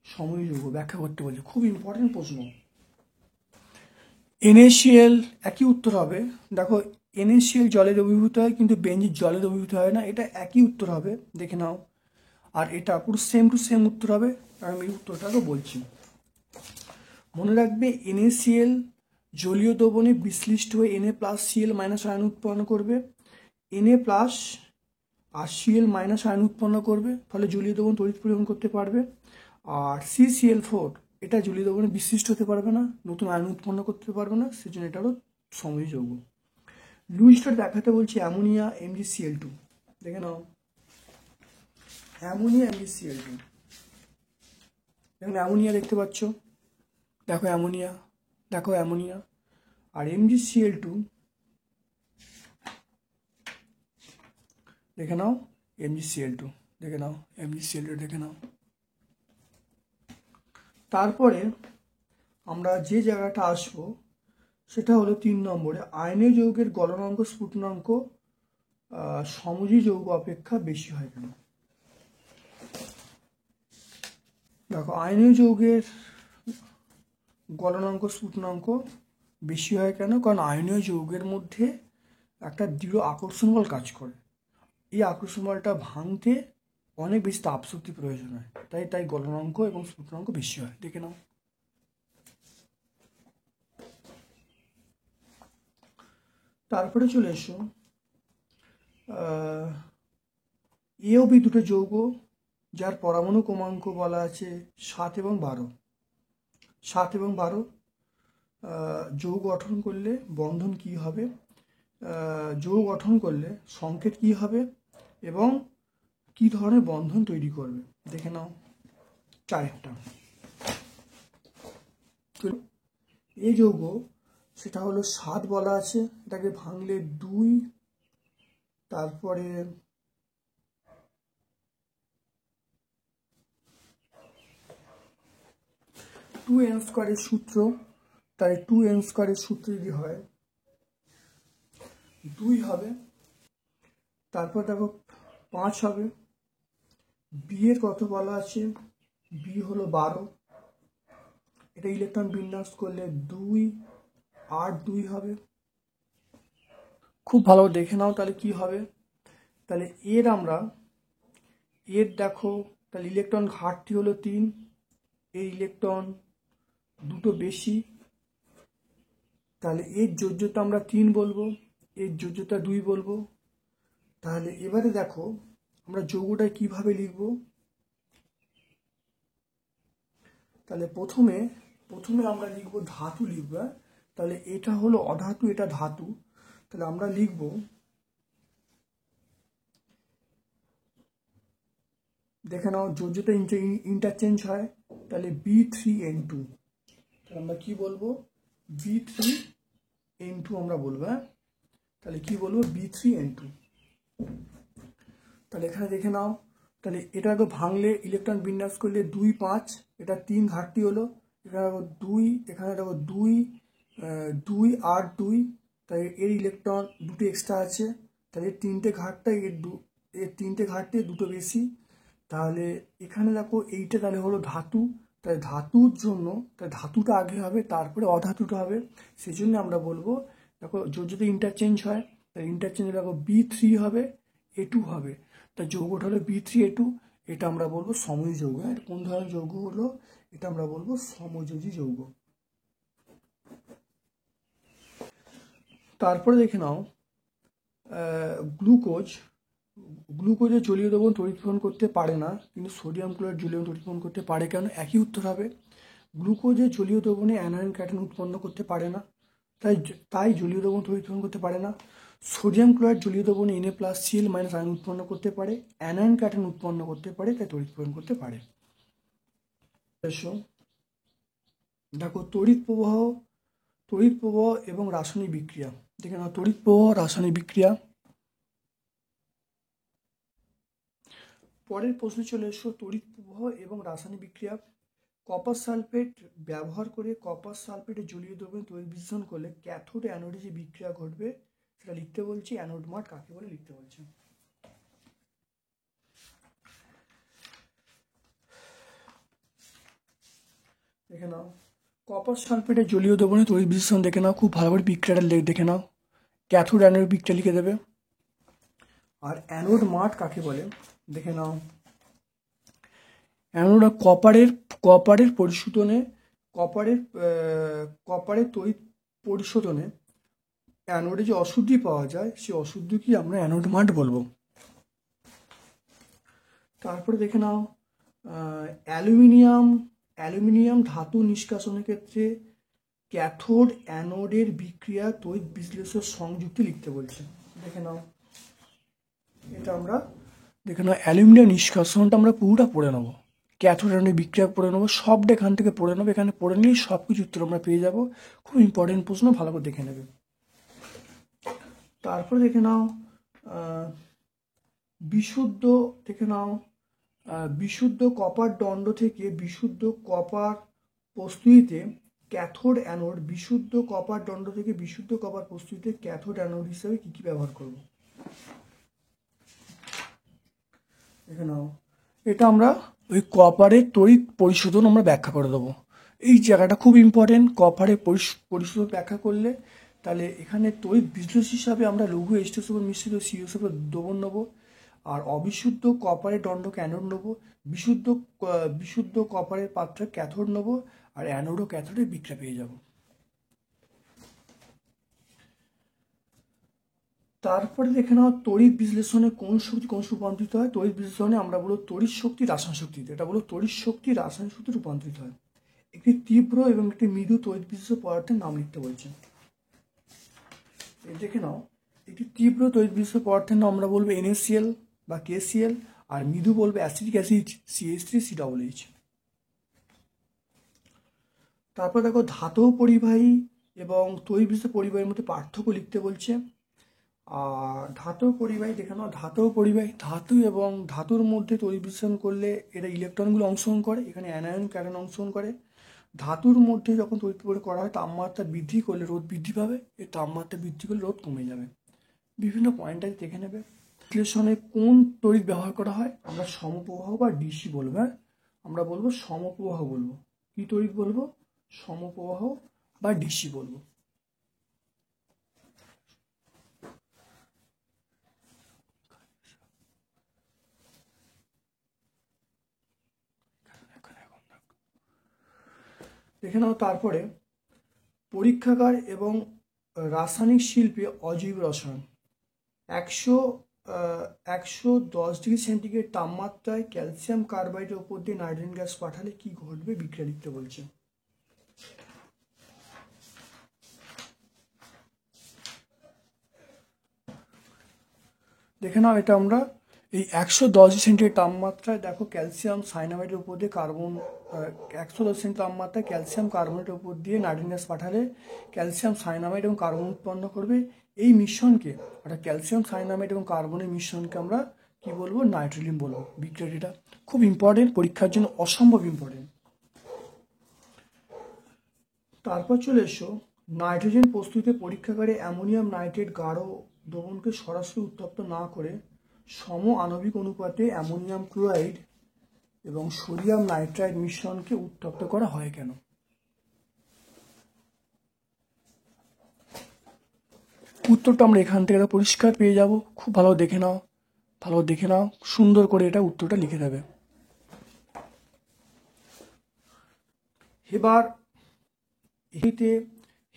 সমযোজী যৌগ। ব্যাখ্যা করতে বলছে, খুব ইম্পর্টেন্ট প্রশ্ন। NaCl একই উত্তর হবে। দেখো NaCl জলে দ্রবীভূত হয়, কিন্তু বেঞ্জিন জলে দ্রবীভূত হয় না, এটা একই উত্তর হবে, দেখে নাও। আর এটা পুরো সেম টু সেম উত্তর হবে, আমি এই উত্তরটাকে বলছি। মনে রাখবে NaCl জলীয় দ্রবণে বিশ্লিষ্ট হয়ে Na+Cl- আয়ন উৎপন্ন করবে, Na+ আর Cl- আয়ন উৎপন্ন করবে, ফলে জলীয় দ্রবণ তড়িৎ পরিবহন করতে পারবে। আর CCl4 এটা জলীয় দ্রবণে বিশ্লিষ্ট হতে পারবে না, নতুন আয়ন উৎপন্ন করতে পারবে না, সেজন্য এটারও সমযোজী যৌগ। লুইসটার দেখাতে বলছি অ্যামোনিয়া MgCl2, দেখে নাও অ্যামোনিয়া MgCl2। দেখুন অ্যামোনিয়া দেখতে পাচ্ছ, দেখো অ্যামোনিয়া, দেখো অ্যামোনিয়া। আর MgCl2 দেখে নাও, MgCl2 দেখে নাও, MgCl2 দেখে নাও। তারপরে আমরা যে জায়গাটা আসবো সেটা হলো 3 নম্বরে, আয়নীয় যৌগের গলনাঙ্ক স্ফুটনাঙ্ক সমযোজী যৌগ অপেক্ষা বেশি হয় কেন? দেখো আয়নীয় যৌগের গলনাঙ্ক স্ফুটনাঙ্ক বেশি হয় কেন? কারণ আয়নীয় যৌগের মধ্যে একটা দৃঢ় আকর্ষণ বল কাজ করে, এই আকর্ষণ বলটা ভাঙতে অনেক বেশি তাপশক্তি প্রয়োজন হয়, তাই গলনাঙ্ক এবং স্ফুটনাঙ্ক বেশি হয়, দেখে নাও। তারপরে চলে এসো এ ও বি দুটো যৌগ, যার পরমাণু ক্রমাঙ্ক বলা আছে 7 এবং 12। 7 এবং 12 যৌগ গঠন করলে বন্ধন কি হবে, যৌগ গঠন করলে সংকেত কি হবে, এবং কি ধরনের বন্ধন তৈরি করবে, দেখে নাও। 4টা এই যৌগ, সেটা হলো 7 বলা আছে, এটাকে ভাঙলে 2, তারপরে 2n² সূত্র, তাই 2n² সূত্র যদি হয় 2 হবে। তারপর দেখো 5 হবে। বি এর কত বলা আছে, বি হলো 12, এটা ইলেকট্রন বিন্যাস করলে 2 8 2 হবে। খুব ভালো দেখে নাও তাহলে কি হবে। তাহলে এর দেখো, তাহলে ইলেকট্রন ঘাটতি হলো 3, এই ইলেকট্রন দুটো বেশি, তাহলে এর যোজ্যতা আমরা 3 বলবো, এর যোজ্যতা 2 বলবো। তাহলে এবারে দেখো আমরা যৌগটা কিভাবে লিখব। তাহলে প্রথমে আমরা লিখব ধাতু লিখব, তাহলে এটা হলো অধাতু, এটা ধাতু, তাহলে আমরা লিখব দেখে নাও যোজ্যতা ইন্টারচেঞ্জ হয়, তাহলে B3N2, তাহলে আমরা কি বলবো, B3N2 আমরা বলবো। তাহলে কি বলবো, B3N2। তাহলে এখানে দেখে নাও, তাহলে এটাকে ভাঙলে ইলেকট্রন বিন্যাস করলে 2 5, এটা 3 ঘাটতি হলো, এখানে দেখো 2, এখানে দেখো 2 2 8 2, তাই এর ইলেকট্রন দুটো এক্সট্রা আছে, তাহলে এর 3টে ঘাটটা, এর 3টে ঘাটতি, দুটো বেশি। তাহলে এখানে দেখো এইটা তাহলে হলো ধাতু, তাই ধাতুর জন্য তাই ধাতুটা আগে হবে, তারপরে অধাতুটা হবে। সেই জন্য আমরা বলবো, দেখো যদি ইন্টারচেঞ্জ হয়, তাই ইন্টারচেঞ্জ দেখো B3 হবে, A2 হবে, তাই যৌগটা হলো B3A2। এটা আমরা বলবো সমযোজী যৌগ। এটা কোন ধরনের যৌগ হলো? এটা আমরা বলবো সমযোজী যৌগ। তারপরে দেখে নাও গ্লুকোজের জলীয় দ্রবণ তড়িৎক্ষরণ করতে পারে না, কিন্তু সোডিয়াম ক্লোরাইড জলীয় তড়িৎক্ষরণ করতে পারে। কেন? একই উত্তর হবে। গ্লুকোজের জলীয় দ্রবণে অ্যানায়ন ক্যাটায়ন উৎপন্ন করতে পারে না, তাই জলীয় দ্রবণ তড়িৎক্ষরণ করতে পারে না। সোডিয়াম ক্লোরাইড জলীয় দ্রবণে Na+Cl আয়ন উৎপন্ন করতে পারে, অ্যানায়ন ক্যাটায়ন উৎপন্ন করতে পারে, তাই তড়িৎক্ষরণ করতে পারে। দেখো তড়িৎ প্রবাহ এবং রাসায়নিক বিক্রিয়া। দেখে নাও তড়িৎ প্রবাহ, রাসায়নিক বিক্রিয়া। পরের প্রশ্নে চলে এসো, তড়িৎ প্রবাহ এবং রাসায়নিক বিক্রিয়া। কপার সালফেট ব্যবহার করে কপার সালফেটের জলীয় দ্রবণ তড়িৎ বিশ্লেষণ করলে ক্যাথোড অ্যানোডে যে বিক্রিয়া ঘটবে সেটা লিখতে বলছি। অ্যানোড মাঠ কাকে বলে লিখতে বলছি। দেখে নাও কপার সালফেটের জলীয় দ্রবণে তড়িৎ বিশ্লেষণ দেখে নাও, খুব ভালো করে বিক্রিয়াটা দেখে নাও। ক্যাথোড অ্যানোড বিক্রিয়া লিখে দেবে। আর অ্যানোড মাঠ কাকে বলে দেখে নাও। অ্যানোড কপারের পরিশোধনে কপারের তড়িৎ পরিশোধনে অ্যানোডে যে অশুদ্ধি পাওয়া যায়, সেই অশুদ্ধিকে আমরা অ্যানোড মাঠ বলবো। তারপরে দেখে নাও অ্যালুমিনিয়াম ধাতু নিষ্কাশনের ক্ষেত্রে ক্যাথোড অ্যানোডের বিক্রিয়া তড়িৎ বিশ্লেষণ সংযুক্তি লিখতে বলছে। দেখে নাও এটা আমরা দেখে নাও অ্যালুমিনিয়াম নিষ্কাশনটা আমরা পুরোটা পড়ে নেবো, ক্যাথোড অ্যানোডের বিক্রিয়া পড়ে নেবো, সবটা এখান থেকে পড়ে নেবো। এখানে পড়ে নিলেই সব কিছু উত্তর আমরা পেয়ে যাবো। খুব ইম্পর্টেন্ট প্রশ্ন, ভালো করে দেখে নেবে। তারপরে দেখে নাও বিশুদ্ধ কপার দণ্ড থেকে বিশুদ্ধ কপার প্রস্তুতিতে ক্যাথোড অ্যানোড, বিশুদ্ধ কপার দণ্ড থেকে বিশুদ্ধ কপার প্রস্তুতিতে ক্যাথোড অ্যানোড হিসেবে কি কি ব্যবহার করব দেখে নাও। এটা আমরা ওই কপারের তড়িৎ পরিশোধন আমরা ব্যাখ্যা করে দেবো। এই জায়গাটা খুব ইম্পর্টেন্ট। কপারের পরিশোধন ব্যাখ্যা করলে তাহলে এখানে তড়িৎ বিশ্লেষণ হিসাবে আমরা লঘু H2SO মিশ্রিত CH4 দ্রবণ নেবো, আর অবিশুদ্ধ কপারের দণ্ডকে অ্যানোড নেবো, বিশুদ্ধ কপারের পাত্রে ক্যাথোড নেবো, আর অ্যানোড ও ক্যাথোডের বিক্রিয়া পেয়ে যাব। তারপরে দেখে নাও তড়িৎ বিশ্লেষণে কোন শক্তি রূপান্তরিত হয়। তড়িৎ বিশ্লেষণে আমরা বলবো তড়িৎ শক্তি রাসায়নিক শক্তিতে। এটা বলো তড়িৎ শক্তি রাসায়নিক শক্তি রূপান্তরিত হয়। একটি তীব্র এবং একটি মৃদু তড়িৎ বিশ্লেষণ পদার্থের নাম লিখতে বলছে। দেখে নাও একটি তীব্র তড়িৎ বিশ্লেষণ পদার্থের নাম আমরা বলবো NaCl বা KCl, আর মৃদু বলবো অ্যাসিটিক অ্যাসিড CH3COOH। তারপর দেখো ধাতব পরিবাহী এবং তড়িৎ বিশ্লেষণ পরিবাহীর মধ্যে পার্থক্য লিখতে বলছে। আর ধাতব পরিবাহী দেখে নাও, ধাতব পরিবাহী ধাতু এবং ধাতুর মধ্যে তড়িৎ বিশ্লেষণ করলে এটা ইলেকট্রনগুলো অংশগ্রহণ করে, এখানে অ্যানায়ন ক্যাটায়ন অংশগ্রহণ করে। ধাতুর মধ্যে যখন তড়িৎ প্রয়োগ করা হয় তাপমাত্রা বৃদ্ধি করলে রোধ বৃদ্ধি পাবে, এই তাপমাত্রা বৃদ্ধি করলে রোধ কমে যাবে। বিভিন্ন পয়েন্টটা দেখে নেবে। বিশ্লেষণে কোন তড়িৎ ব্যবহার করা হয়? আমরা সমপ্রবাহ বা ডিসি বলবো। হ্যাঁ, আমরা বলবো সমপ্রবাহ বলবো। কি তড়িৎ বলবো? সমপ্রবাহ বা ডিসি বলবো। দেখে নাও তারপরে পরীক্ষাগার এবং রাসায়নিক শিল্পে অজৈব রসায়ন। 110 ডিগ্রি সেন্টিগ্রেড তাপমাত্রায় ক্যালসিয়াম কার্বাইডের উপর দিয়ে নাইট্রোজেন গ্যাস পাঠালে কি ঘটবে? বিক্রিয়া লিখতে বলছে। দেখে নাও এটা আমরা এই 110 ডিগ্রি সেন্টিগ্রেড তাপমাত্রায় দেখো ক্যালসিয়াম সাইনামাইডের উপর দিয়ে 110 ডিগ্রি সেন্টিগ্রেড তাপমাত্রায় ক্যালসিয়াম কার্বনেটের উপর দিয়ে নাইট্রোজেন গ্যাস পাঠালে ক্যালসিয়াম সাইনামাইড এবং কার্বন উৎপন্ন করবে। এই মিশ্রণকে, অর্থাৎ ক্যালসিয়াম সাইনামাইড এবং কার্বনের মিশ্রণকে আমরা কি বলবো? নাইট্রোলিন বলবো। বিক্রিয়াটা খুব ইম্পর্টেন্ট, পরীক্ষার জন্য অসম্ভব ইম্পর্টেন্ট। তারপর চলে এসো নাইট্রোজেন প্রস্তুতিতে পরীক্ষাগারে অ্যামোনিয়াম নাইট্রেট গাঢ় দ্রবণকে সরাসরি উত্তপ্ত না করে সম আণবিক অনুপাতে অ্যামোনিয়াম ক্লোরাইড এবং সোডিয়াম নাইট্রাইট মিশ্রণকে উত্তপ্ত করা হয় কেন? উত্তরটা আমরা এখান থেকে পরিষ্কার পেয়ে যাব। খুব ভালো দেখে নাও, সুন্দর করে এটা উত্তরটা লিখে দেবে।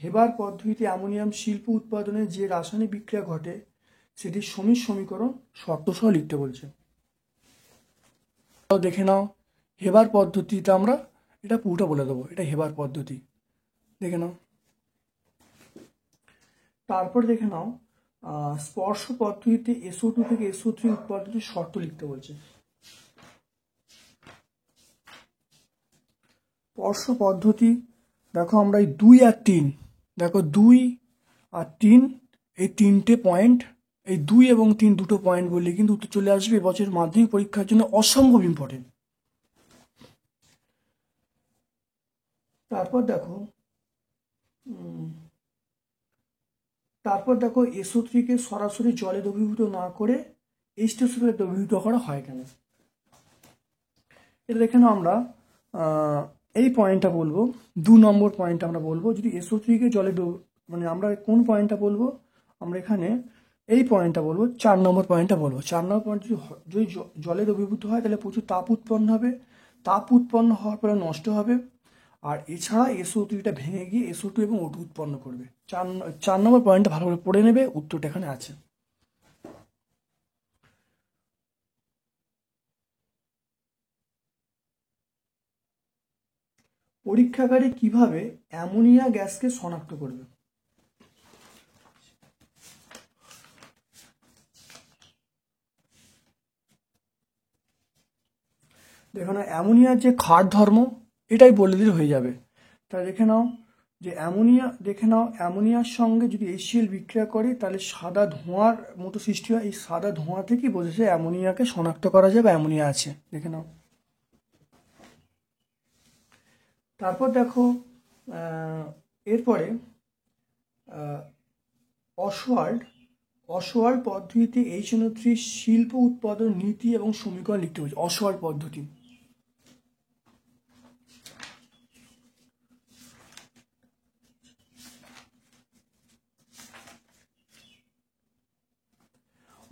হেবার পদ্ধতিতে অ্যামোনিয়াম শিল্প উৎপাদনে যে রাসায়নিক বিক্রিয়া ঘটে সেটি সমীর সমীকরণ শর্ত সহ লিখতে বলছে। দেখে নাও, হেবার পদ্ধতিতে আমরা এটা পুরোটা বলে দেবো, এটা হেবার পদ্ধতি, দেখে নাও। তারপর দেখে নাও, স্পর্শ পদ্ধতিতে SO2 থেকে SO3 উৎপাদনের শর্ত লিখতে বলছে। স্পর্শ পদ্ধতি দেখো, আমরা এই 2 আর 3, দেখো 2 আর 3 এই 3টে পয়েন্ট, এই 2 এবং 3 দুটো পয়েন্ট বললে কিন্তু উত্তর চলে আসবে। এবছর মাধ্যমিক পরীক্ষার জন্য অসম্ভব ইম্পর্টেন্ট। তারপর দেখো SO3 কে সরাসরি জলে দ্রবীভূত না করে H2SO দ্রবীভূত করা হয় কেন? এটা দেখে নাও, আমরা এই পয়েন্টটা বলবো, 2 নম্বর পয়েন্ট আমরা বলবো। যদি SO3 কে জলে মানে আমরা কোন পয়েন্টটা বলবো, আমরা এখানে এই পয়েন্টটা বলবো, 4 নম্বর পয়েন্টটা বলবো। 4 নম্বর পয়েন্ট যদি জলে দ্রবীভূত হয় তাহলে প্রচুর তাপ উৎপন্ন হবে, তাপ উৎপন্ন হওয়ার পরে নষ্ট হবে, আর এছাড়া SO3টা ভেঙে গিয়ে SO2 এবং O2 উৎপন্ন করবে। 4 নম্বর পয়েন্টটা ভালো করে পড়ে নেবে, উত্তরটা এখানে আছে। পরীক্ষাগারে কিভাবে অ্যামোনিয়া গ্যাসকে শনাক্ত করবে? দেখো না, অ্যামোনিয়ার যে ক্ষার ধর্ম এটাই বলে দিলে হয়ে যাবে। তাহলে দেখে নাও যে অ্যামোনিয়ার সঙ্গে যদি HCl বিক্রিয়া করে তাহলে সাদা ধোঁয়ার মতো সৃষ্টি হয়। এই সাদা ধোঁয়া থেকেই বোঝা অ্যামোনিয়াকে শনাক্ত করা যায় বা অ্যামোনিয়া আছে, দেখে নাও। তারপর দেখো, এরপরে অসওয়াল্ড পদ্ধতিতে HNO3 শিল্প উৎপাদন নীতি এবং সমীকরণ লিখতে হচ্ছে। অসওয়াল্ড পদ্ধতি,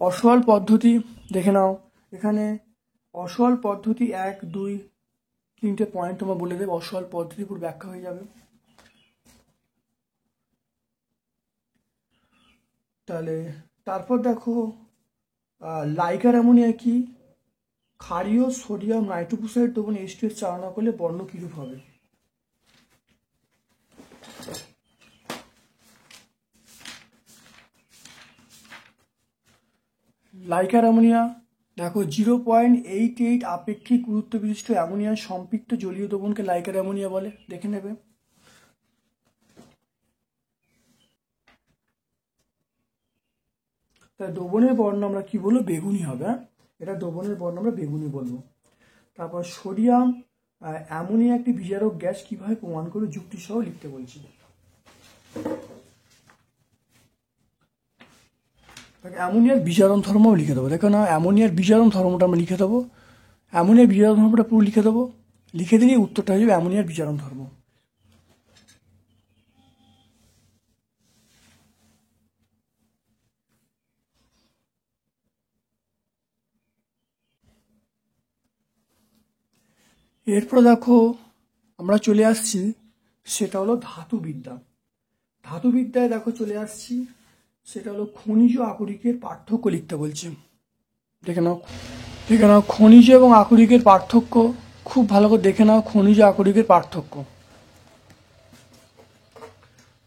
অসওয়াল্ড পদ্ধতি দেখে নাও। এখানে অসওয়াল্ড পদ্ধতি 1, 2, 3টে পয়েন্ট তোমার বলে দেবে, অসওয়াল্ড পদ্ধতি পুরো ব্যাখ্যা হয়ে যাবে। তাহলে তারপর দেখো, লাইকার অ্যামোনিয়া কি? ক্ষারীয় সোডিয়াম নাইট্রোক্সাইড দ্রবণ H2S চালনা করলে বর্ণ কিরূপ হবে? লাইকার অ্যামোনিয়া দেখো 0.88 আপেক্ষিক গুরুত্ব বিশিষ্ট অ্যামোনিয়ার সম্পৃক্ত জলীয় দ্রবণকে লাইকার অ্যামোনিয়া বলে, দেখে নেবে। তাই দ্রবণের বর্ণ আমরা কি বলবো? বেগুনি হবে। এটা দ্রবণের বর্ণ আমরা বেগুনি বলবো। তারপর সোডিয়াম অ্যামোনিয়া একটি বিজারক গ্যাস কিভাবে প্রমাণ করে যুক্তি সহ লিখতে বলছি। অ্যামোনিয়ার বিজারণ ধর্মও লিখে দেবো। দেখো না, অ্যামোনিয়ার বিজারণ ধর্মটা আমরা লিখে দেবো, অ্যামোনিয়ার বিজারণ ধর্মটা পুরো লিখে দেবো, লিখে দিলে উত্তরটা হয়ে যাবে অ্যামোনিয়ার বিজারণ ধর্ম। এরপর দেখো আমরা চলে আসছি, সেটা হলো ধাতুবিদ্যা। ধাতুবিদ্যায় দেখো চলে আসছি, সেটা হলো খনিজ আকরিকের পার্থক্য লিখতে বলছে। দেখে নাও খনিজ এবং আকরিকের পার্থক্য, খুব ভালো করে দেখে নাও খনিজ আকরিকের পার্থক্য।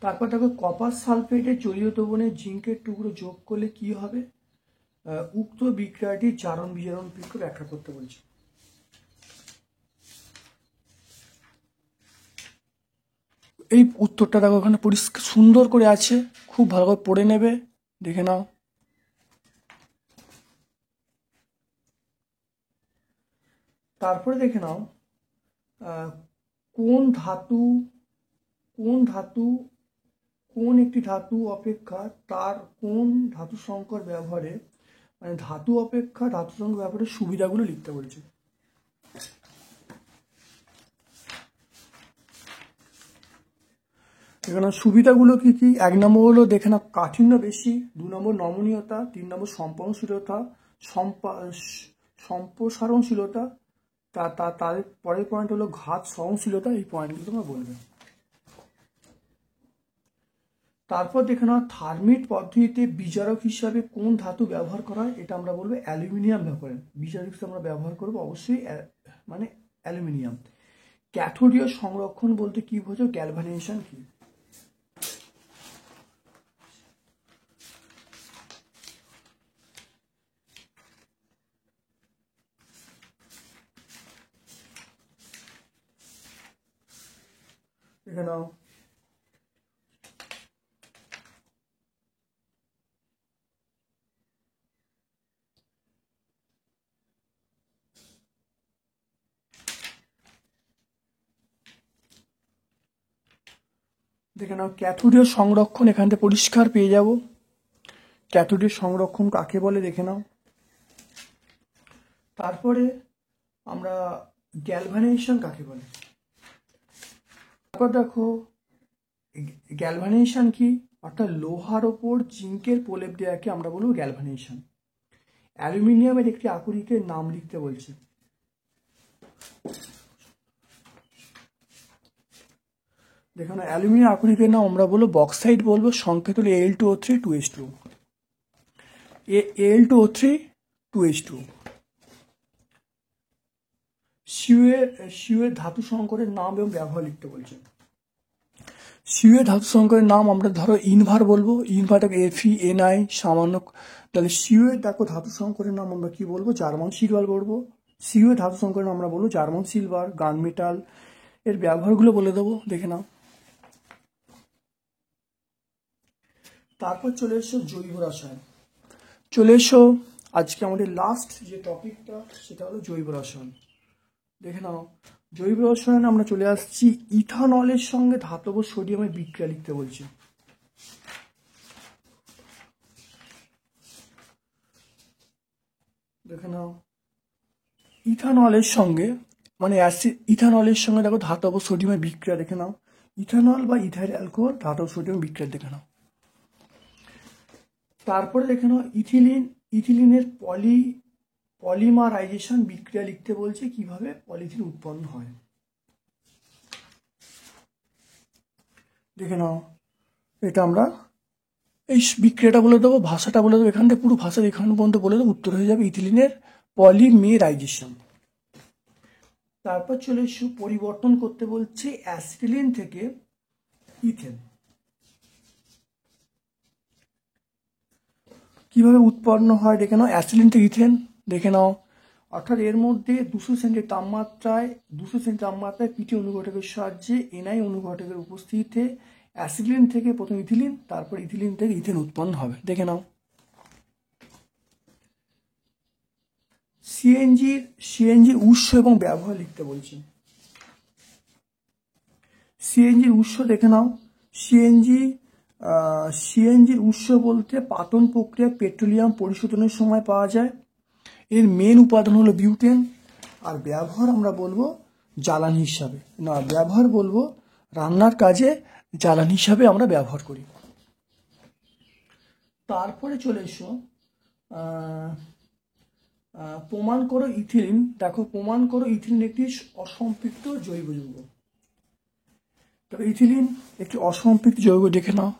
তারপর দেখো কপার সালফেটের জলীয় দ্রবণে জিঙ্কের টুকরো যোগ করলে কি হবে? উক্ত বিক্রিয়াটি জারণ বিজারণ বিক্রিয়া ব্যাখ্যা করতে বলছে। এই উত্তরটা দেখো ওখানে পরিষ্কার সুন্দর করে আছে, খুব ভালো করে পড়ে নেবে, দেখে নাও। তারপরে দেখে নাও, কোন একটি ধাতু অপেক্ষা তার কোন ধাতু সংকর ব্যবহারে, মানে ধাতু অপেক্ষা ধাতু সংকর ব্যবহারের সুবিধাগুলো লিখতে বলছে। এখানে সুবিধাগুলো কি কি? 1 নম্বর হলো দেখে না কাঠিন্য বেশি, 2 নম্বর নমনীয়তা, 3 নম্বর সম্পর্কশীলতা, সম্প্রসারণশীলতা, তার পরের পয়েন্ট হলো ঘাত সহনশীলতা। এই পয়েন্টগুলো তোমরা বলবে। তারপর দেখে নাও থার্মিট পদ্ধতিতে বিজারক হিসাবে কোন ধাতু ব্যবহার করা হয়? এটা আমরা বলবো অ্যালুমিনিয়াম ব্যবহার। বিজারক হিসেবে আমরা ব্যবহার করবো অবশ্যই মানে অ্যালুমিনিয়াম। ক্যাথোডীয় সংরক্ষণ বলতে কি বোঝো? গ্যালভানাইজেশন কি? দেখে নাও ক্যাথোডীয় সংরক্ষণ এখান থেকে পরিষ্কার পেয়ে যাব। ক্যাথোডীয় সংরক্ষণ কাকে বলে দেখে নাও। তারপরে আমরা গ্যালভানাইজেশন কাকে বলে। তারপর দেখো গ্যালভানাইজেশন কি? অর্থাৎ লোহার ওপর জিঙ্কের প্রলেপ দেওয়াকে আমরা বলবো গ্যালভানাইজেশন। অ্যালুমিনিয়ামের একটি আকরিকের নাম লিখতে বলছি। দেখুন অ্যালুমিনিয়াম আকরিকের নাম আমরা বলবো বক্সাইট বলবো, সংকেত হলো Al2O3 2H2। Al2O3 2H2। সিউয়ের ধাতু সংকরের নাম এবং ব্যবহার লিখতে বলছে। সিউয়ের ধাতু সংকরের নাম আমরা ধরো ইনভার বলবো, ইনভারটাকে Fe(Ni) সামান্য। তাহলে সিউয়ের দেখো ধাতু সংকরের নাম আমরা কি বলবো? জার্মান সিলভার বলবো। সিউয়ের ধাতু সংকরের নাম আমরা বলবো জার্মান সিলভার, গান মেটাল। এর ব্যবহারগুলো বলে দেবো, দেখে নাও। তারপর চলে এসো জৈব রসায়ন। চলে এসো আজকে আমাদের লাস্ট যে টপিকটা সেটা হলো জৈব রসায়ন। দেখে নাও জৈব রসায়ন আমরা চলে আসছি ইথানলের সঙ্গে ধাতব সোডিয়ামের বিক্রিয়া লিখতে বলছি। দেখে নাও ইথানলের সঙ্গে মানে ইথানলের সঙ্গে দেখো ধাতব সোডিয়ামের বিক্রিয়া দেখে নাও। ইথানল বা ইথাইল অ্যালকোহল ধাতব সোডিয়াম বিক্রিয়া দেখে নাও। তারপরে দেখে নাও ইথিলিনের পলিমারাইজেশন বিক্রিয়া লিখতে বলছে, কিভাবে পলিথিন উৎপন্ন হয়। দেখে নাও এটা আমরা এই বিক্রিয়াটা বলে দেবো, ভাষাটা বলে দেবো, এখান থেকে পুরো ভাষা এখান পর্যন্ত বলে দেবো, উত্তর হয়ে যাবে ইথিলিনের পলিমেরাইজেশন। তারপর চলে এসো পরিবর্তন করতে বলছে অ্যাসিটিলিন থেকে ইথেন। কিভাবে উৎপন্ন হয় দেখে নাও অ্যাসিটিলিন থেকে ইথেন। দেখে নাও অর্থাৎ এর মধ্যে 200 সেন্টিগ্রেড তাপমাত্রায় পিটি অনুঘটকের সাহায্যে এনআই অনুঘটকের উপস্থিতিতে অ্যাসিটিলিন থেকে প্রথম ইথিলিন, তারপর ইথিলিন থেকে ইথেন উৎপন্ন হবে। দেখে নাও সিএনজির উৎস এবং ব্যবহার লিখতে বলছি। সিএনজির উৎস দেখে নাও। সিএনজির উৎস বলতে পাতন প্রক্রিয়া পেট্রোলিয়াম পরিশোধনের সময় পাওয়া যায়। এর মেন উপাদান হলো বিউটেন। আর ব্যবহার আমরা বলবো জ্বালানি হিসাবে, না ব্যবহার বলবো রান্নার কাজে জ্বালানি হিসাবে আমরা ব্যবহার করি। তারপরে চলে এসো প্রমাণ করো ইথিলিন। দেখো প্রমাণ করো ইথিলিন একটি অসম্পৃক্ত জৈব যৌগ। তবে ইথিলিন একটি অসম্পৃক্ত যৌগ দেখে নাও।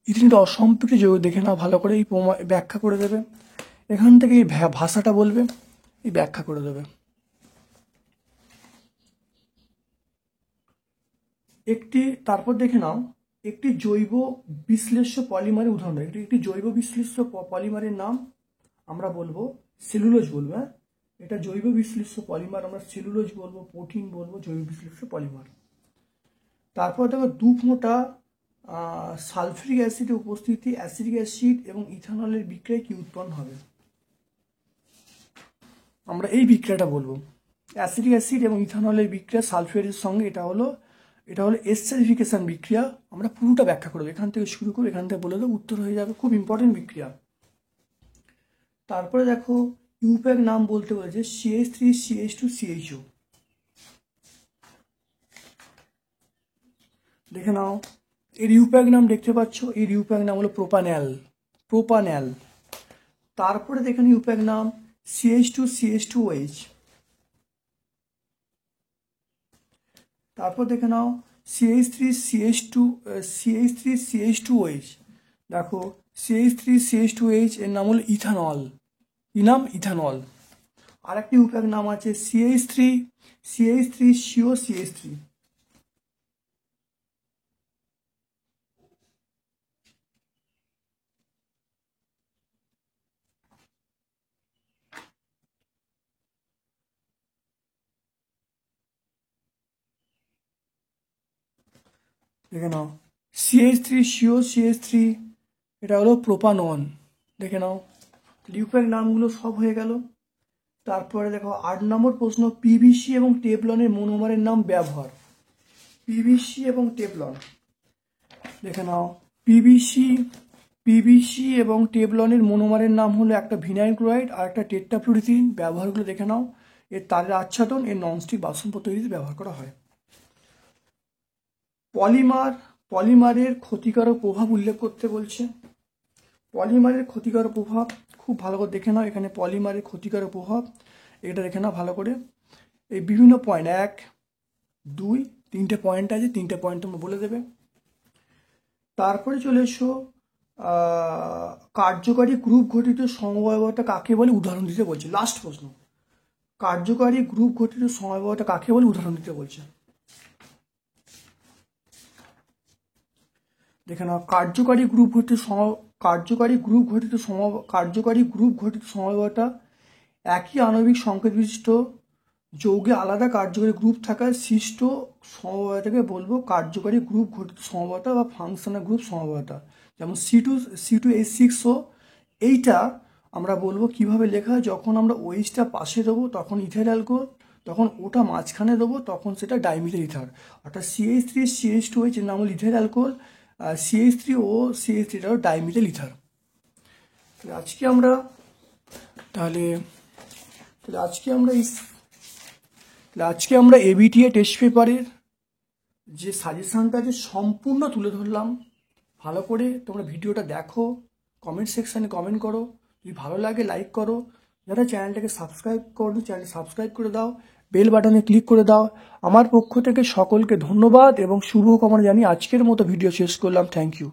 ইথিলিনটা অসম্পৃক্ত যৌগ দেখে নাও ভালো করে। এই ব্যাখ্যা করে দেবে, এখান থেকে এই ভাষাটা বলবে, এই ব্যাখ্যা করে দেবে। তারপর দেখে নাও একটি জৈব বিশ্লেষ্য পলিমারের উদাহরণ। একটি জৈব বিশ্লেষ্য পলিমারের নাম আমরা বলবো সেলুলোজ বলবো। হ্যাঁ, এটা জৈব বিশ্লেষ্য পলিমার, আমরা সেলুলোজ বলবো, প্রোটিন বলবো, জৈব বিশ্লেষ্য পলিমার। তারপর দেখো 2 ফোঁটা সালফিউরিক অ্যাসিডের উপস্থিতি অ্যাসিটিক অ্যাসিড এবং ইথানলের বিক্রিয়ায় কি উৎপন্ন হবে? আমরা এই বিক্রিয়াটা বলবো অ্যাসিটিক অ্যাসিড এবং ইথানলের বিক্রিয়া সালফিউরের সঙ্গে। এটা হলো এস্টারিফিকেশন বিক্রিয়া। আমরা পুরোটা ব্যাখ্যা করবো, এখান থেকে শুরু করে এখান থেকে বলে দেবো, উত্তর হয়ে যাবে। খুব ইম্পর্টেন্ট বিক্রিয়া। তারপরে দেখো ইউপ্যাক নাম বলতে বলেছে CH3 CH2 CHO। দেখে নাও এর ইউপ্যাক নাম দেখতে পাচ্ছ, এর ইউপ্যাক নাম হলো প্রোপান্যাল। তারপরে দেখে নিই ইউপ্যাক নাম CH2CH2OH। তারপর দেখে নাও CH3CH2OH। দেখো CH3CH2OH এর নাম হলো ইথানল। কি নাম? ইথানল। আর একটি ইউপ্যাক নাম আছে CH3COCH3। দেখে নাও CH3COCH3, এটা হলো প্রোপানন। দেখে নাও ইউপ্যাক নামগুলো সব হয়ে গেল। তারপরে দেখো 8 নম্বর প্রশ্ন, পিভিসি এবং টেফলনের মনোমারের নাম ব্যবহার। পিভিসি এবং টেফলন, দেখে নাও পিভিসি এবং টেফলনের মনোমারের নাম হলো একটা ভিনাইল ক্লোরাইড আর একটা টেট্রাফ্লুরিথিন। ব্যবহারগুলো দেখে নাও। এর তারের আচ্ছাদন, এর ননস্টিক বাসনপত্র তৈরিতে ব্যবহার করা হয়। পলিমারের ক্ষতিকারক প্রভাব উল্লেখ করতে বলছে। পলিমারের ক্ষতিকারক প্রভাব খুব ভালো করে দেখে নাও। এখানে পলিমারের ক্ষতিকারক প্রভাব, এটা দেখে নাও ভালো করে। এই বিভিন্ন পয়েন্ট 1, 2, 3টে পয়েন্ট আছে, 3টে পয়েন্ট তোমরা বলে দেবে। তারপরে চলে এসো কার্যকারী গ্রুপ ঘটিত সমবায়বতা কাকে বলে, উদাহরণ দিতে বলছে। লাস্ট প্রশ্ন, কার্যকারী গ্রুপ ঘটিত সমবায়বতা কাকে বলে, উদাহরণ দিতে বলছে। দেখে নাও কার্যকারী গ্রুপ ঘটিত সমবায়বতা একই আণবিক সংকেত বিশিষ্ট যৌগে আলাদা কার্যকারী গ্রুপ থাকার সৃষ্ট সমবায়তাকে বলবো কার্যকারী গ্রুপ ঘটিত সমবায়তা বা ফাংশনাল গ্রুপ সমবায়তা। যেমন C2H6O, এইটা আমরা বলবো কিভাবে লেখা হয়, যখন আমরা OH-টা পাশে দেবো তখন ইথাইল অ্যালকোহল, তখন ওটা মাঝখানে দেবো তখন সেটা ডাইমিথাইল ইথার। অর্থাৎ CH3CH2OH এর নাম হল ইথাইল অ্যালকোহল, CH3OCH3 এটা হলো ডাইমিথাইল ইথার। আজকে আমরা ABTA টেস্ট পেপারের যে সাজেশনটা আছে সম্পূর্ণ তুলে ধরলাম। ভালো করে তোমরা ভিডিওটা দেখো, কমেন্ট সেকশানে কমেন্ট করো, যদি ভালো লাগে লাইক করো, যারা চ্যানেলটাকে সাবস্ক্রাইব করো চ্যানেল সাবস্ক্রাইব করে দাও, বেল বাটনে ক্লিক করে দাও। আমার পক্ষ থেকে সকলকে ধন্যবাদ এবং শুভকামনা জানিয়ে আজকের মতো ভিডিও শেষ করলাম। Thank you.